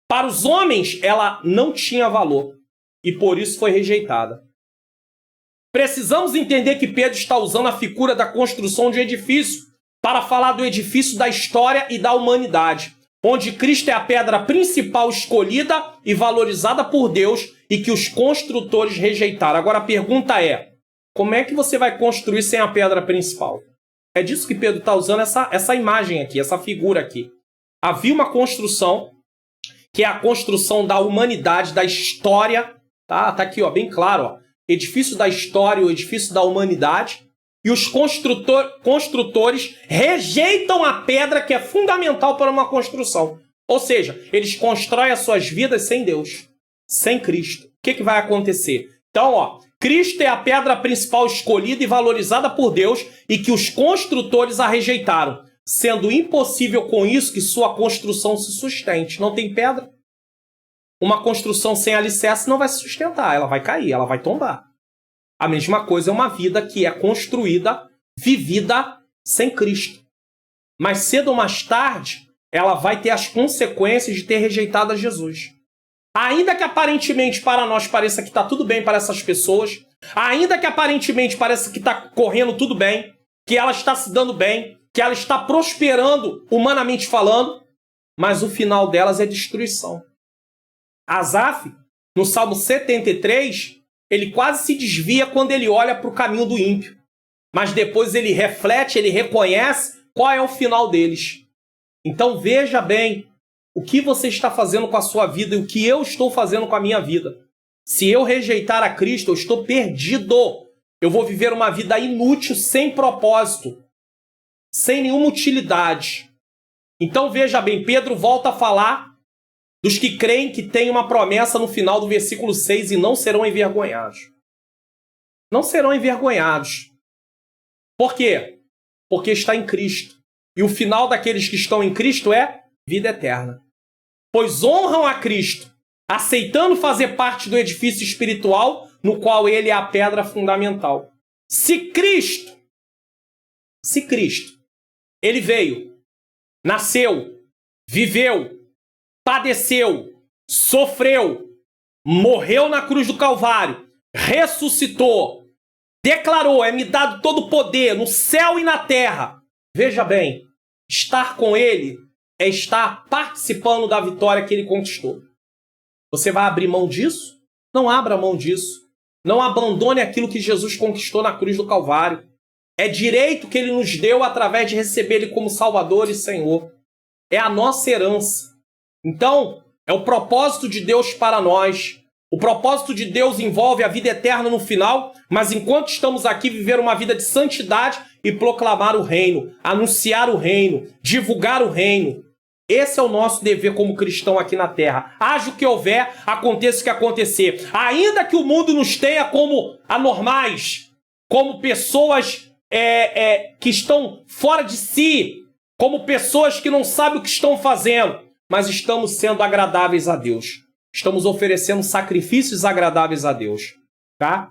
Para os homens, ela não tinha valor. E por isso foi rejeitada. Precisamos entender que Pedro está usando a figura da construção de um edifício para falar do edifício da história e da humanidade, onde Cristo é a pedra principal escolhida e valorizada por Deus e que os construtores rejeitaram. Agora a pergunta é, como é que você vai construir sem a pedra principal? É disso que Pedro está usando essa imagem aqui, essa figura aqui. Havia uma construção, que é a construção da humanidade, da história, tá aqui, ó, bem claro, ó, edifício da história, o edifício da humanidade, e os construtores rejeitam a pedra que é fundamental para uma construção. Ou seja, eles constroem as suas vidas sem Deus, sem Cristo. O que vai acontecer? Então, ó, Cristo é a pedra principal escolhida e valorizada por Deus e que os construtores a rejeitaram, sendo impossível com isso que sua construção se sustente. Não tem pedra? Uma construção sem alicerce não vai se sustentar, ela vai cair, ela vai tombar. A mesma coisa é uma vida que é construída, vivida sem Cristo. Mais cedo ou mais tarde, ela vai ter as consequências de ter rejeitado a Jesus. Ainda que aparentemente para nós pareça que está tudo bem para essas pessoas, ainda que aparentemente pareça que está correndo tudo bem, que ela está se dando bem, que ela está prosperando humanamente falando, mas o final delas é destruição. Asaf, no Salmo 73, ele quase se desvia quando ele olha para o caminho do ímpio. Mas depois ele reflete, ele reconhece qual é o final deles. Então veja bem o que você está fazendo com a sua vida e o que eu estou fazendo com a minha vida. Se eu rejeitar a Cristo, eu estou perdido. Eu vou viver uma vida inútil, sem propósito, sem nenhuma utilidade. Então veja bem, Pedro volta a falar dos que creem que tem uma promessa no final do versículo 6 e não serão envergonhados. Não serão envergonhados. Por quê? Porque está em Cristo. E o final daqueles que estão em Cristo é vida eterna. Pois honram a Cristo, aceitando fazer parte do edifício espiritual no qual ele é a pedra fundamental. Se Cristo, ele veio, nasceu, viveu, padeceu, sofreu, morreu na cruz do Calvário, ressuscitou, declarou, é-me dado todo o poder no céu e na terra. Veja bem, estar com ele é estar participando da vitória que ele conquistou. Você vai abrir mão disso? Não abra mão disso. Não abandone aquilo que Jesus conquistou na cruz do Calvário. É direito que ele nos deu através de receber ele como Salvador e Senhor. É a nossa herança. Então, é o propósito de Deus para nós. O propósito de Deus envolve a vida eterna no final, mas enquanto estamos aqui, viver uma vida de santidade e proclamar o reino, anunciar o reino, divulgar o reino. Esse é o nosso dever como cristão aqui na terra. Haja o que houver, aconteça o que acontecer. Ainda que o mundo nos tenha como anormais, como pessoas que estão fora de si, como pessoas que não sabem o que estão fazendo, mas estamos sendo agradáveis a Deus. Estamos oferecendo sacrifícios agradáveis a Deus. Tá?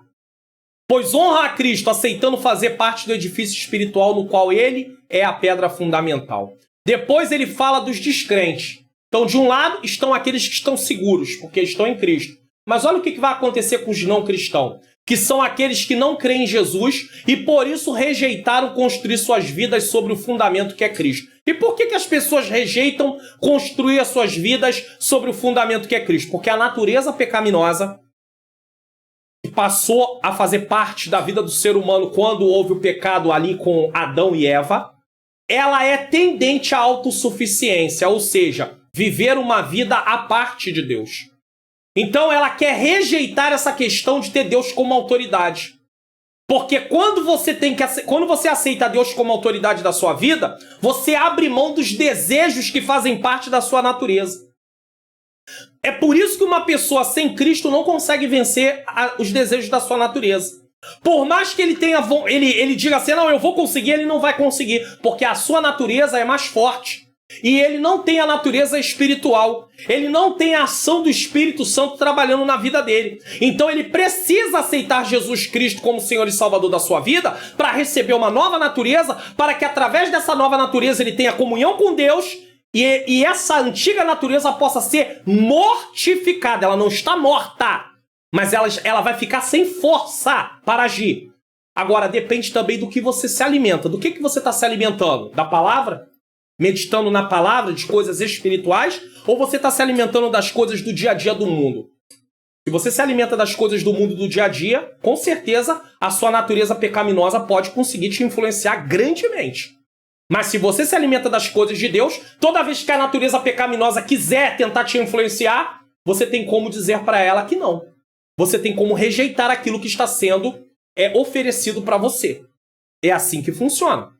Pois honra a Cristo, aceitando fazer parte do edifício espiritual no qual ele é a pedra fundamental. Depois ele fala dos descrentes. Então, de um lado, estão aqueles que estão seguros, porque estão em Cristo. Mas olha o que vai acontecer com os não cristãos, que são aqueles que não creem em Jesus e por isso rejeitaram construir suas vidas sobre o fundamento que é Cristo. E por que as pessoas rejeitam construir as suas vidas sobre o fundamento que é Cristo? Porque a natureza pecaminosa, que passou a fazer parte da vida do ser humano quando houve o pecado ali com Adão e Eva, ela é tendente à autossuficiência, ou seja, viver uma vida à parte de Deus. Então ela quer rejeitar essa questão de ter Deus como autoridade. Porque quando você aceita Deus como autoridade da sua vida, você abre mão dos desejos que fazem parte da sua natureza. É por isso que uma pessoa sem Cristo não consegue vencer os desejos da sua natureza. Por mais que ele diga assim, não, eu vou conseguir, ele não vai conseguir, porque a sua natureza é mais forte. E ele não tem a natureza espiritual. Ele não tem a ação do Espírito Santo trabalhando na vida dele. Então ele precisa aceitar Jesus Cristo como Senhor e Salvador da sua vida para receber uma nova natureza, para que através dessa nova natureza ele tenha comunhão com Deus e essa antiga natureza possa ser mortificada. Ela não está morta, mas ela vai ficar sem força para agir. Agora, depende também do que você se alimenta. Do que você está se alimentando? Da palavra? Meditando na palavra, de coisas espirituais? Ou você está se alimentando das coisas do dia a dia do mundo? Se você se alimenta das coisas do mundo do dia a dia, com certeza a sua natureza pecaminosa pode conseguir te influenciar grandemente. Mas se você se alimenta das coisas de Deus, toda vez que a natureza pecaminosa quiser tentar te influenciar, você tem como dizer para ela que não. Você tem como rejeitar aquilo que está sendo oferecido para você. É assim que funciona.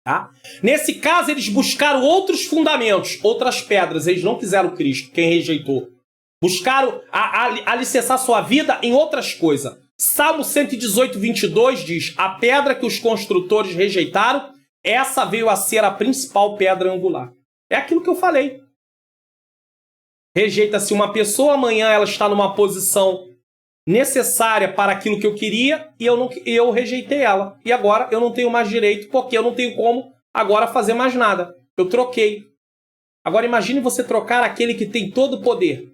Tá? Nesse caso, eles buscaram outros fundamentos, outras pedras. Eles não quiseram Cristo, quem rejeitou. Buscaram alicerçar sua vida em outras coisas. Salmo 118, 22 diz: a pedra que os construtores rejeitaram, essa veio a ser a principal pedra angular. É aquilo que eu falei. Rejeita-se uma pessoa, amanhã ela está numa posição necessária para aquilo que eu queria e eu rejeitei ela. E agora eu não tenho mais direito, porque eu não tenho como agora fazer mais nada. Eu troquei. Agora imagine você trocar aquele que tem todo o poder.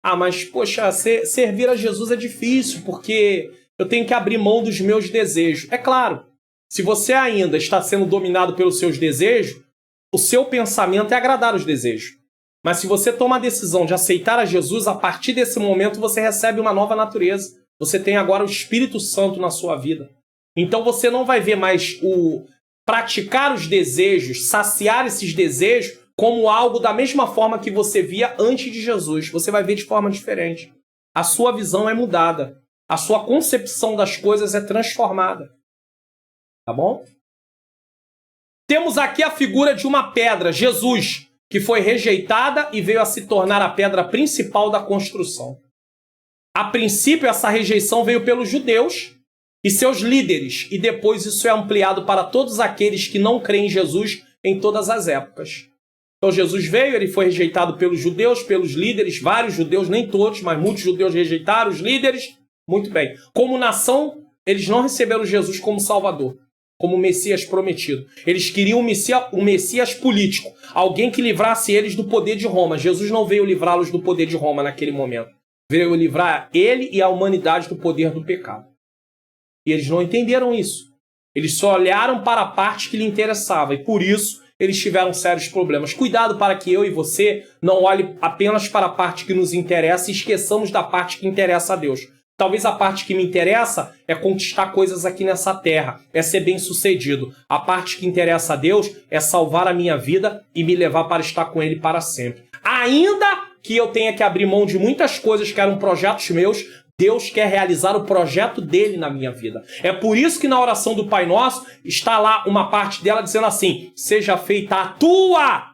Ah, mas poxa, servir a Jesus é difícil, porque eu tenho que abrir mão dos meus desejos. É claro, se você ainda está sendo dominado pelos seus desejos, o seu pensamento é agradar os desejos. Mas se você toma a decisão de aceitar a Jesus, a partir desse momento você recebe uma nova natureza. Você tem agora o Espírito Santo na sua vida. Então você não vai ver mais o praticar os desejos, saciar esses desejos, como algo da mesma forma que você via antes de Jesus. Você vai ver de forma diferente. A sua visão é mudada. A sua concepção das coisas é transformada. Tá bom? Temos aqui a figura de uma pedra, Jesus, que foi rejeitada e veio a se tornar a pedra principal da construção. A princípio, essa rejeição veio pelos judeus e seus líderes, e depois isso é ampliado para todos aqueles que não creem em Jesus em todas as épocas. Então Jesus veio, ele foi rejeitado pelos judeus, pelos líderes, vários judeus, nem todos, mas muitos judeus rejeitaram os líderes. Muito bem. Como nação, eles não receberam Jesus como Salvador, como Messias prometido. Eles queriam um Messias político, alguém que livrasse eles do poder de Roma. Jesus não veio livrá-los do poder de Roma naquele momento. Veio livrar ele e a humanidade do poder do pecado. E eles não entenderam isso. Eles só olharam para a parte que lhe interessava e por isso eles tiveram sérios problemas. Cuidado para que eu e você não olhe apenas para a parte que nos interessa e esqueçamos da parte que interessa a Deus. Talvez a parte que me interessa é conquistar coisas aqui nessa terra, é ser bem-sucedido. A parte que interessa a Deus é salvar a minha vida e me levar para estar com Ele para sempre. Ainda que eu tenha que abrir mão de muitas coisas que eram projetos meus, Deus quer realizar o projeto dele na minha vida. É por isso que na oração do Pai Nosso está lá uma parte dela dizendo assim: seja feita a tua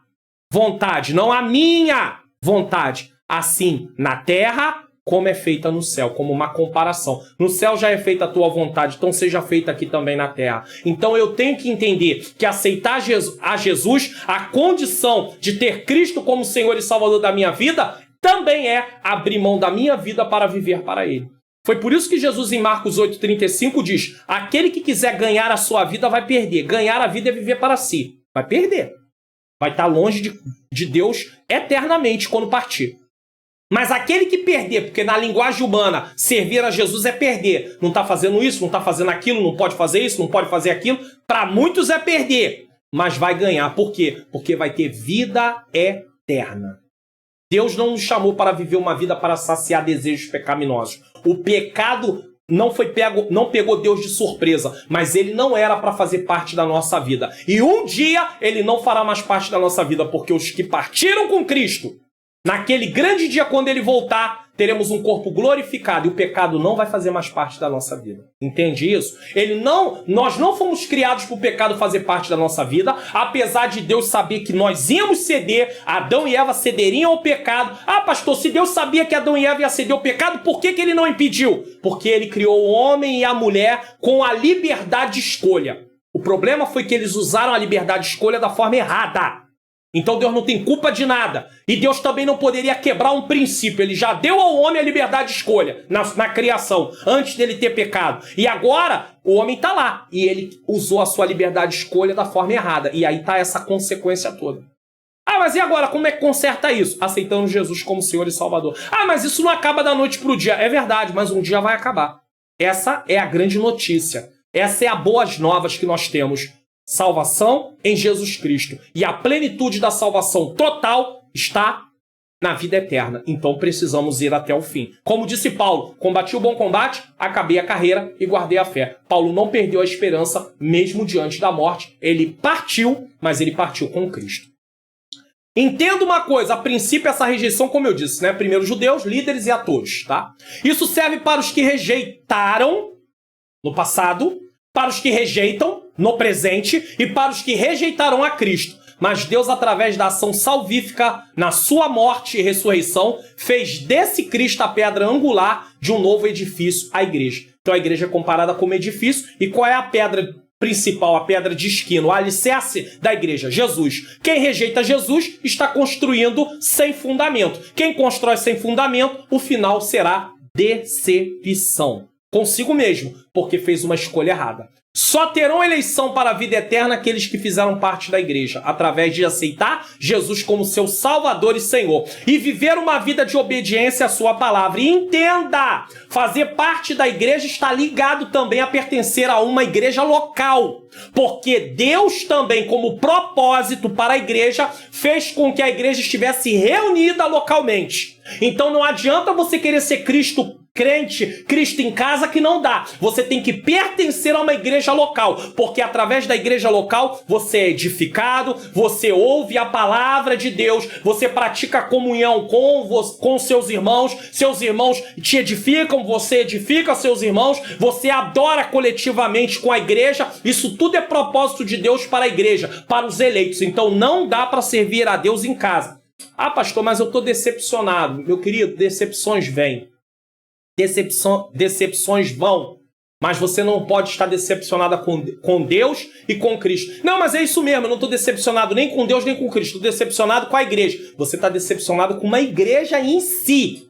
vontade, não a minha vontade. Assim, na terra, como é feita no céu, como uma comparação. No céu já é feita a tua vontade, então seja feita aqui também na terra. Então eu tenho que entender que aceitar a Jesus, a condição de ter Cristo como Senhor e Salvador da minha vida, também é abrir mão da minha vida para viver para Ele. Foi por isso que Jesus em Marcos 8,35 diz: aquele que quiser ganhar a sua vida vai perder. Ganhar a vida é viver para si. Vai perder. Vai estar longe de Deus eternamente quando partir. Mas aquele que perder, porque na linguagem humana, servir a Jesus é perder. Não está fazendo isso, não está fazendo aquilo, não pode fazer isso, não pode fazer aquilo. Para muitos é perder, mas vai ganhar. Por quê? Porque vai ter vida eterna. Deus não nos chamou para viver uma vida para saciar desejos pecaminosos. O pecado não pegou Deus de surpresa, mas ele não era para fazer parte da nossa vida. E um dia ele não fará mais parte da nossa vida, porque os que partiram com Cristo, naquele grande dia, quando ele voltar, teremos um corpo glorificado e o pecado não vai fazer mais parte da nossa vida. Entende isso? Nós não fomos criados para o pecado fazer parte da nossa vida, apesar de Deus saber que nós íamos ceder, Adão e Eva cederiam ao pecado. Ah, pastor, se Deus sabia que Adão e Eva iam ceder ao pecado, por que ele não impediu? Porque ele criou o homem e a mulher com a liberdade de escolha. O problema foi que eles usaram a liberdade de escolha da forma errada. Então Deus não tem culpa de nada. E Deus também não poderia quebrar um princípio. Ele já deu ao homem a liberdade de escolha na criação, antes dele ter pecado. E agora o homem está lá. E ele usou a sua liberdade de escolha da forma errada. E aí está essa consequência toda. Ah, mas e agora? Como é que conserta isso? Aceitando Jesus como Senhor e Salvador. Ah, mas isso não acaba da noite para o dia. É verdade, mas um dia vai acabar. Essa é a grande notícia. Essa é a boas novas que nós temos. Salvação em Jesus Cristo. E a plenitude da salvação total está na vida eterna. Então precisamos ir até o fim. Como disse Paulo, combati o bom combate, acabei a carreira e guardei a fé. Paulo não perdeu a esperança, mesmo diante da morte. Ele partiu, mas ele partiu com Cristo. Entenda uma coisa, a princípio essa rejeição, como eu disse, né? Primeiro judeus, líderes e a todos, tá? Isso serve para os que rejeitaram no passado, para os que rejeitam no presente e para os que rejeitaram a Cristo. Mas Deus, através da ação salvífica, na sua morte e ressurreição, fez desse Cristo a pedra angular de um novo edifício, a igreja. Então a igreja é comparada como edifício. E qual é a pedra principal, a pedra de esquina, o alicerce da igreja? Jesus. Quem rejeita Jesus está construindo sem fundamento. Quem constrói sem fundamento, o final será decepção consigo mesmo, porque fez uma escolha errada. Só terão eleição para a vida eterna aqueles que fizeram parte da igreja, através de aceitar Jesus como seu Salvador e Senhor, e viver uma vida de obediência à sua palavra. E entenda, fazer parte da igreja está ligado também a pertencer a uma igreja local, porque Deus também, como propósito para a igreja, fez com que a igreja estivesse reunida localmente. Então não adianta você querer ser Cristo crente, Cristo em casa, que não dá. Você tem que pertencer a uma igreja local, porque através da igreja local você é edificado, você ouve a palavra de Deus, você pratica a comunhão com seus irmãos te edificam, você edifica seus irmãos, você adora coletivamente com a igreja. Isso tudo é propósito de Deus para a igreja, para os eleitos. Então não dá para servir a Deus em casa. Ah, pastor, mas eu estou decepcionado. Meu querido, decepções vêm. Decepções vão. Mas você não pode estar decepcionada com Deus e com Cristo. Não, mas é isso mesmo, eu não estou decepcionado nem com Deus nem com Cristo. Estou decepcionado com a igreja. Você está decepcionado com uma igreja em si.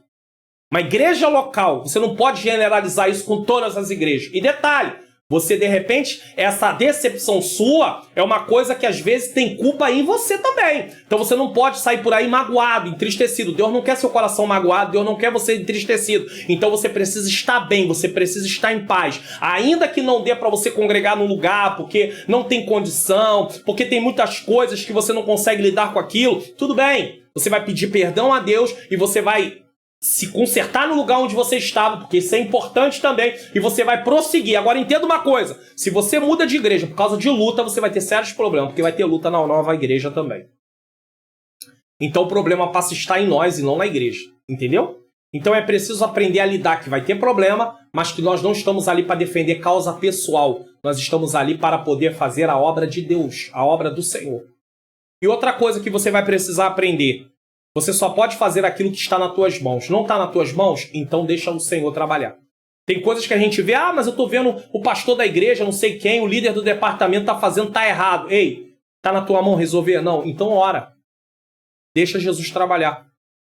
Uma igreja local. Você não pode generalizar isso com todas as igrejas. E detalhe, você, de repente, essa decepção sua é uma coisa que às vezes tem culpa em você também. Então você não pode sair por aí magoado, entristecido. Deus não quer seu coração magoado, Deus não quer você entristecido. Então você precisa estar bem, você precisa estar em paz. Ainda que não dê para você congregar num lugar, porque não tem condição, porque tem muitas coisas que você não consegue lidar com aquilo, tudo bem. Você vai pedir perdão a Deus e você vai se consertar no lugar onde você estava, porque isso é importante também, e você vai prosseguir. Agora entenda uma coisa, se você muda de igreja por causa de luta, você vai ter sérios problemas, porque vai ter luta na nova igreja também. Então o problema passa a estar em nós e não na igreja, entendeu? Então é preciso aprender a lidar que vai ter problema, mas que nós não estamos ali para defender causa pessoal, nós estamos ali para poder fazer a obra de Deus, a obra do Senhor. E outra coisa que você vai precisar aprender, você só pode fazer aquilo que está nas tuas mãos. Não está nas tuas mãos? Então deixa o Senhor trabalhar. Tem coisas que a gente vê, mas eu estou vendo o pastor da igreja, não sei quem, o líder do departamento está fazendo, está errado. Ei, está na tua mão resolver? Não, então ora. Deixa Jesus trabalhar.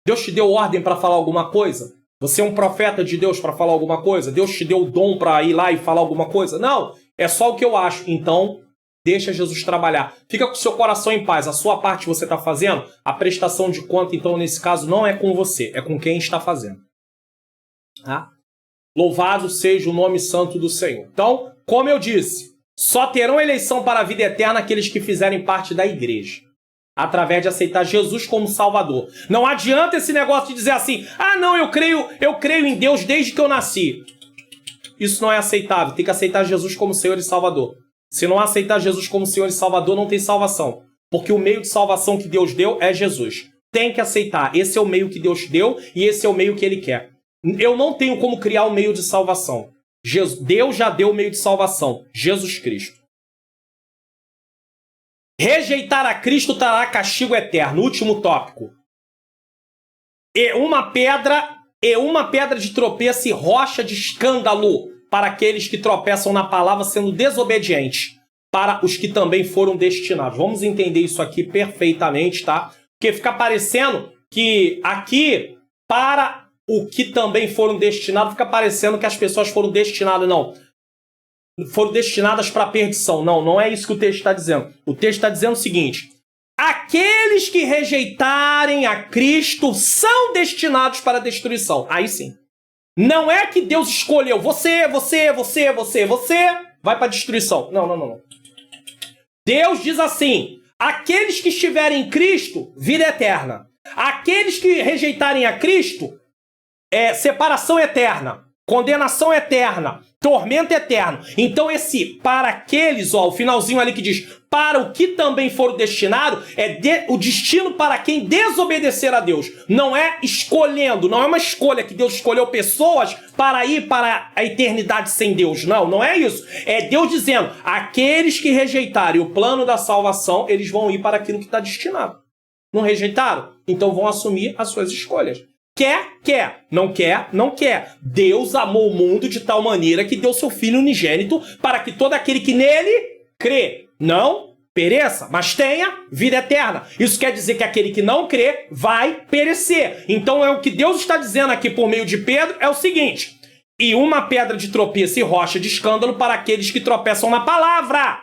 Deus te deu ordem para falar alguma coisa? Você é um profeta de Deus para falar alguma coisa? Deus te deu o dom para ir lá e falar alguma coisa? Não, é só o que eu acho. Então deixa Jesus trabalhar. Fica com o seu coração em paz. A sua parte você está fazendo. A prestação de conta, então, nesse caso, não é com você. É com quem está fazendo. Tá? Louvado seja o nome santo do Senhor. Então, como eu disse, só terão eleição para a vida eterna aqueles que fizerem parte da igreja. Através de aceitar Jesus como Salvador. Não adianta esse negócio de dizer assim, não, eu creio em Deus desde que eu nasci. Isso não é aceitável. Tem que aceitar Jesus como Senhor e Salvador. Se não aceitar Jesus como Senhor e Salvador, não tem salvação. Porque o meio de salvação que Deus deu é Jesus. Tem que aceitar. Esse é o meio que Deus deu e esse é o meio que Ele quer. Eu não tenho como criar o meio de salvação. Deus já deu o meio de salvação. Jesus Cristo. Rejeitar a Cristo trará castigo eterno. Último tópico. E uma pedra de tropeço e rocha de escândalo para aqueles que tropeçam na palavra sendo desobedientes, para os que também foram destinados. Vamos entender isso aqui perfeitamente, tá? Porque fica parecendo que aqui, para o que também foram destinados, fica parecendo que as pessoas foram destinadas, não. Foram destinadas para a perdição. Não, não é isso que o texto está dizendo. O texto está dizendo o seguinte, aqueles que rejeitarem a Cristo são destinados para a destruição. Aí sim. Não é que Deus escolheu você vai para a destruição. Não. Deus diz assim, aqueles que estiverem em Cristo, vida eterna. Aqueles que rejeitarem a Cristo, separação eterna, condenação eterna, tormento eterno. Então esse para aqueles, o finalzinho ali que diz, para o que também foram destinados, o destino para quem desobedecer a Deus. Não é escolhendo, não é uma escolha que Deus escolheu pessoas para ir para a eternidade sem Deus. Não é isso. É Deus dizendo, aqueles que rejeitarem o plano da salvação, eles vão ir para aquilo que está destinado. Não rejeitaram? Então vão assumir as suas escolhas. Quer. Não quer. Deus amou o mundo de tal maneira que deu seu Filho unigênito para que todo aquele que nele crê não pereça, mas tenha vida eterna. Isso quer dizer que aquele que não crê vai perecer. Então é o que Deus está dizendo aqui por meio de Pedro, é o seguinte, e uma pedra de tropeço e rocha de escândalo para aqueles que tropeçam na palavra.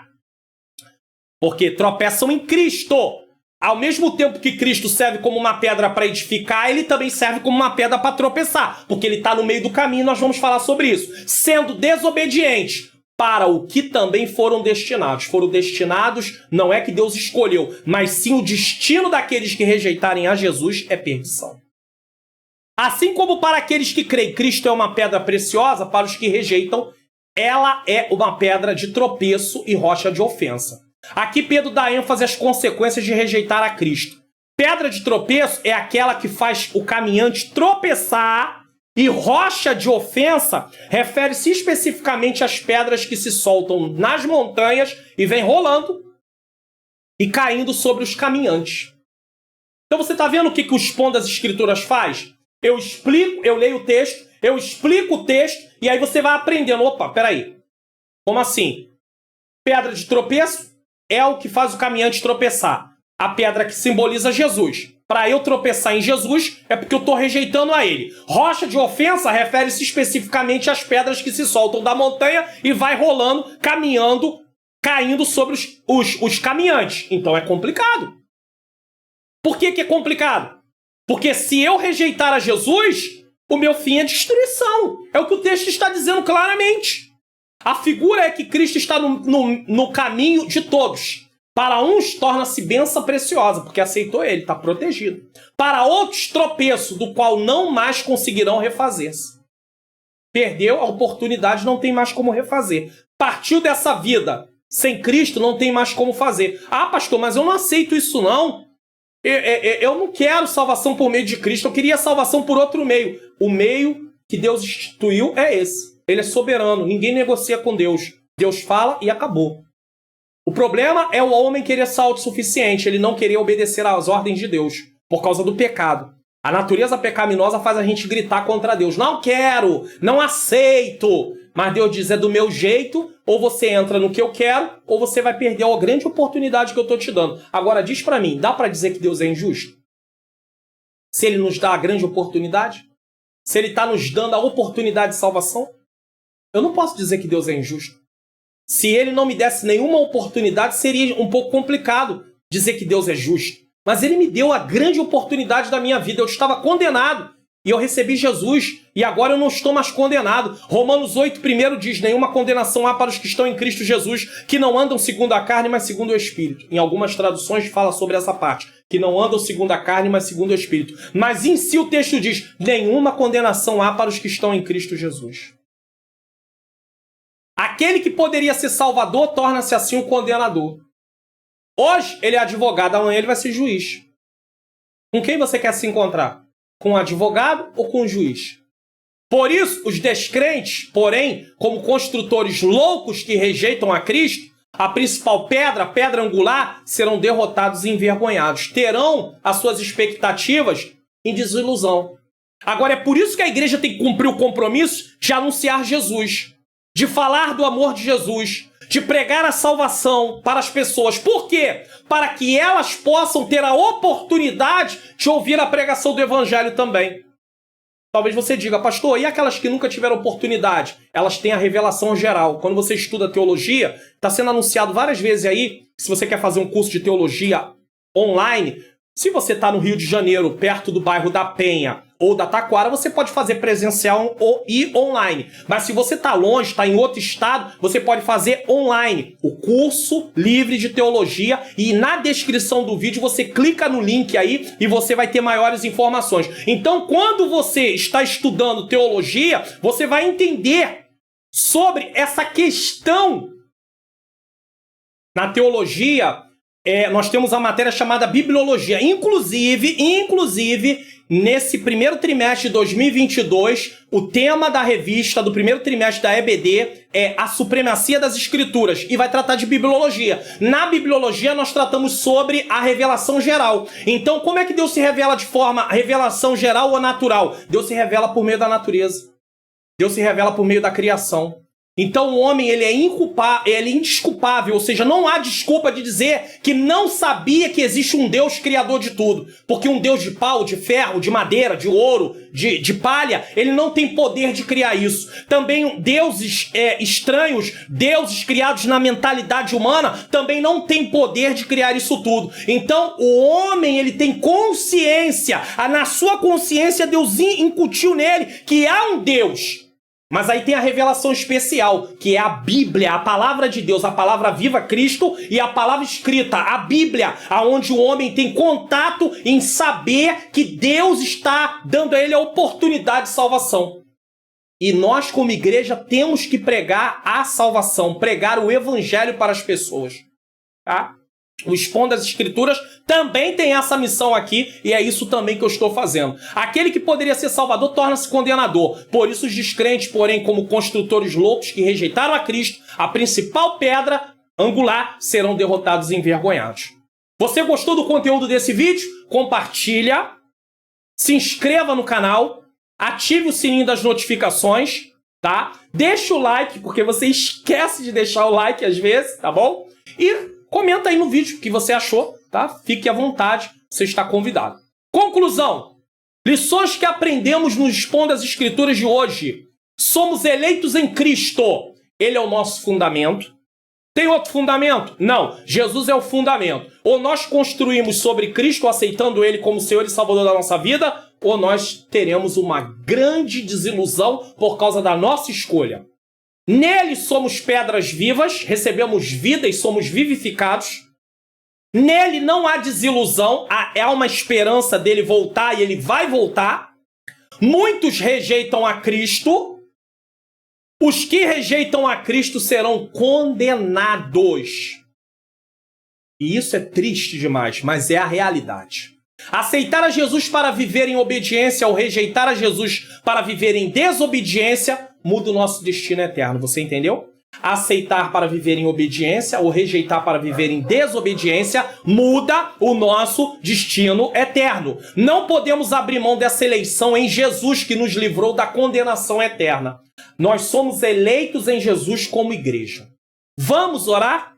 Porque tropeçam em Cristo. Ao mesmo tempo que Cristo serve como uma pedra para edificar, ele também serve como uma pedra para tropeçar, porque ele está no meio do caminho, nós vamos falar sobre isso. Sendo desobedientes para o que também foram destinados. Foram destinados, não é que Deus escolheu, mas sim o destino daqueles que rejeitarem a Jesus é perdição. Assim como para aqueles que creem, Cristo é uma pedra preciosa, para os que rejeitam, ela é uma pedra de tropeço e rocha de ofensa. Aqui Pedro dá ênfase às consequências de rejeitar a Cristo. Pedra de tropeço é aquela que faz o caminhante tropeçar, e rocha de ofensa refere-se especificamente às pedras que se soltam nas montanhas e vêm rolando e caindo sobre os caminhantes. Então você está vendo o que o Expondo das Escrituras faz? Eu explico, eu leio o texto, eu explico o texto, e aí você vai aprendendo. Opa, peraí. Como assim? Pedra de tropeço é o que faz o caminhante tropeçar. A pedra que simboliza Jesus. Para eu tropeçar em Jesus, é porque eu estou rejeitando a ele. Rocha de ofensa refere-se especificamente às pedras que se soltam da montanha e vai rolando, caminhando, caindo sobre os caminhantes. Então é complicado. Por que é complicado? Porque se eu rejeitar a Jesus, o meu fim é destruição. É o que o texto está dizendo claramente. A figura é que Cristo está no caminho de todos. Para uns, torna-se bênção preciosa, porque aceitou ele, está protegido. Para outros, tropeço, do qual não mais conseguirão refazer-se. Perdeu a oportunidade, não tem mais como refazer. Partiu dessa vida sem Cristo, não tem mais como fazer. Ah, pastor, mas eu não aceito isso não. Eu não quero salvação por meio de Cristo, eu queria salvação por outro meio. O meio que Deus instituiu é esse. Ele é soberano, ninguém negocia com Deus. Deus fala e acabou. O problema é o homem querer ser autossuficiente, ele não querer obedecer às ordens de Deus, por causa do pecado. A natureza pecaminosa faz a gente gritar contra Deus. Não quero, não aceito. Mas Deus diz, é do meu jeito, ou você entra no que eu quero, ou você vai perder a grande oportunidade que eu estou te dando. Agora, diz para mim, dá para dizer que Deus é injusto? Se ele nos dá a grande oportunidade? Se ele está nos dando a oportunidade de salvação? Eu não posso dizer que Deus é injusto. Se ele não me desse nenhuma oportunidade, seria um pouco complicado dizer que Deus é justo. Mas ele me deu a grande oportunidade da minha vida. Eu estava condenado e eu recebi Jesus. E agora eu não estou mais condenado. Romanos 8, primeiro diz, nenhuma condenação há para os que estão em Cristo Jesus, que não andam segundo a carne, mas segundo o Espírito. Em algumas traduções fala sobre essa parte. Que não andam segundo a carne, mas segundo o Espírito. Mas em si o texto diz, nenhuma condenação há para os que estão em Cristo Jesus. Aquele que poderia ser salvador torna-se assim um condenador. Hoje ele é advogado, amanhã ele vai ser juiz. Com quem você quer se encontrar? Com um advogado ou com um juiz? Por isso, os descrentes, porém, como construtores loucos que rejeitam a Cristo, a principal pedra, a pedra angular, serão derrotados e envergonhados. Terão as suas expectativas em desilusão. Agora, é por isso que a igreja tem que cumprir o compromisso de anunciar Jesus, de falar do amor de Jesus, de pregar a salvação para as pessoas. Por quê? Para que elas possam ter a oportunidade de ouvir a pregação do Evangelho também. Talvez você diga, pastor, e aquelas que nunca tiveram oportunidade? Elas têm a revelação geral. Quando você estuda teologia, está sendo anunciado várias vezes aí, se você quer fazer um curso de teologia online, se você está no Rio de Janeiro, perto do bairro da Penha ou da Taquara, você pode fazer presencial e online. Mas se você está longe, está em outro estado, você pode fazer online. O curso livre de teologia, e na descrição do vídeo você clica no link aí e você vai ter maiores informações. Então, quando você está estudando teologia, você vai entender sobre essa questão. Na teologia, nós temos a matéria chamada bibliologia. Inclusive, nesse primeiro trimestre de 2022, o tema da revista do primeiro trimestre da EBD é a supremacia das escrituras e vai tratar de bibliologia. Na bibliologia, nós tratamos sobre a revelação geral. Então, como é que Deus se revela de forma revelação geral ou natural? Deus se revela por meio da natureza. Deus se revela por meio da criação. Então o homem ele é indesculpável, ou seja, não há desculpa de dizer que não sabia que existe um Deus criador de tudo. Porque um Deus de pau, de ferro, de madeira, de ouro, de palha, ele não tem poder de criar isso. Também deuses estranhos, deuses criados na mentalidade humana, também não tem poder de criar isso tudo. Então o homem ele tem consciência, na sua consciência Deus incutiu nele que há um Deus. Mas aí tem a revelação especial, que é a Bíblia, a palavra de Deus, a palavra viva, Cristo, e a palavra escrita, a Bíblia, aonde o homem tem contato em saber que Deus está dando a ele a oportunidade de salvação. E nós, como igreja, temos que pregar a salvação, pregar o evangelho para as pessoas. Tá? O Expondo as Escrituras também tem essa missão aqui, e é isso também que eu estou fazendo. Aquele que poderia ser salvador torna-se condenador. Por isso os descrentes, porém, como construtores loucos que rejeitaram a Cristo, a principal pedra angular, serão derrotados e envergonhados. Você gostou do conteúdo desse vídeo? Compartilha, se inscreva no canal, ative o sininho das notificações, tá? Deixa o like, porque você esquece de deixar o like às vezes, tá bom? E comenta aí no vídeo o que você achou, tá? Fique à vontade, você está convidado. Conclusão. Lições que aprendemos no Expondo as Escrituras de hoje. Somos eleitos em Cristo. Ele é o nosso fundamento. Tem outro fundamento? Não. Jesus é o fundamento. Ou nós construímos sobre Cristo, aceitando Ele como Senhor e Salvador da nossa vida, ou nós teremos uma grande desilusão por causa da nossa escolha. Nele somos pedras vivas, recebemos vida e somos vivificados. Nele não há desilusão, há uma esperança dele voltar e ele vai voltar. Muitos rejeitam a Cristo. Os que rejeitam a Cristo serão condenados. E isso é triste demais, mas é a realidade. Aceitar a Jesus para viver em obediência ou rejeitar a Jesus para viver em desobediência muda o nosso destino eterno. Você entendeu? Aceitar para viver em obediência ou rejeitar para viver em desobediência muda o nosso destino eterno. Não podemos abrir mão dessa eleição em Jesus que nos livrou da condenação eterna. Nós somos eleitos em Jesus como igreja. Vamos orar?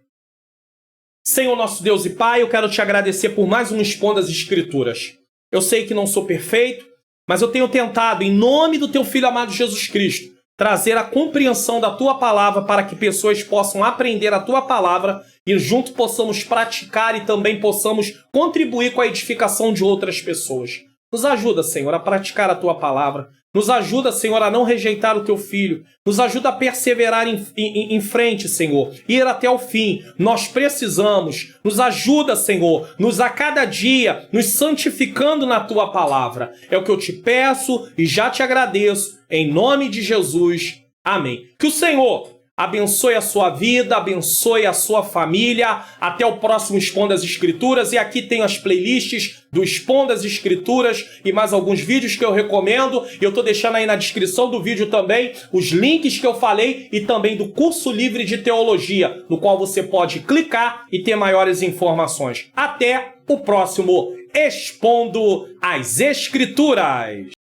Senhor nosso Deus e Pai, eu quero te agradecer por mais um Expondo as Escrituras. Eu sei que não sou perfeito, mas eu tenho tentado, em nome do teu Filho amado Jesus Cristo, trazer a compreensão da tua palavra para que pessoas possam aprender a tua palavra e juntos possamos praticar e também possamos contribuir com a edificação de outras pessoas. Nos ajuda, Senhor, a praticar a tua palavra. Nos ajuda, Senhor, a não rejeitar o teu filho. Nos ajuda a perseverar em frente, Senhor. Ir até o fim. Nós precisamos. Nos ajuda, Senhor, a cada dia, nos santificando na tua palavra. É o que eu te peço e já te agradeço. Em nome de Jesus. Amém. Que o Senhor abençoe a sua vida, abençoe a sua família. Até o próximo Expondo as Escrituras. E aqui tem as playlists do Expondo as Escrituras e mais alguns vídeos que eu recomendo. E eu estou deixando aí na descrição do vídeo também os links que eu falei e também do curso livre de teologia, no qual você pode clicar e ter maiores informações. Até o próximo Expondo as Escrituras.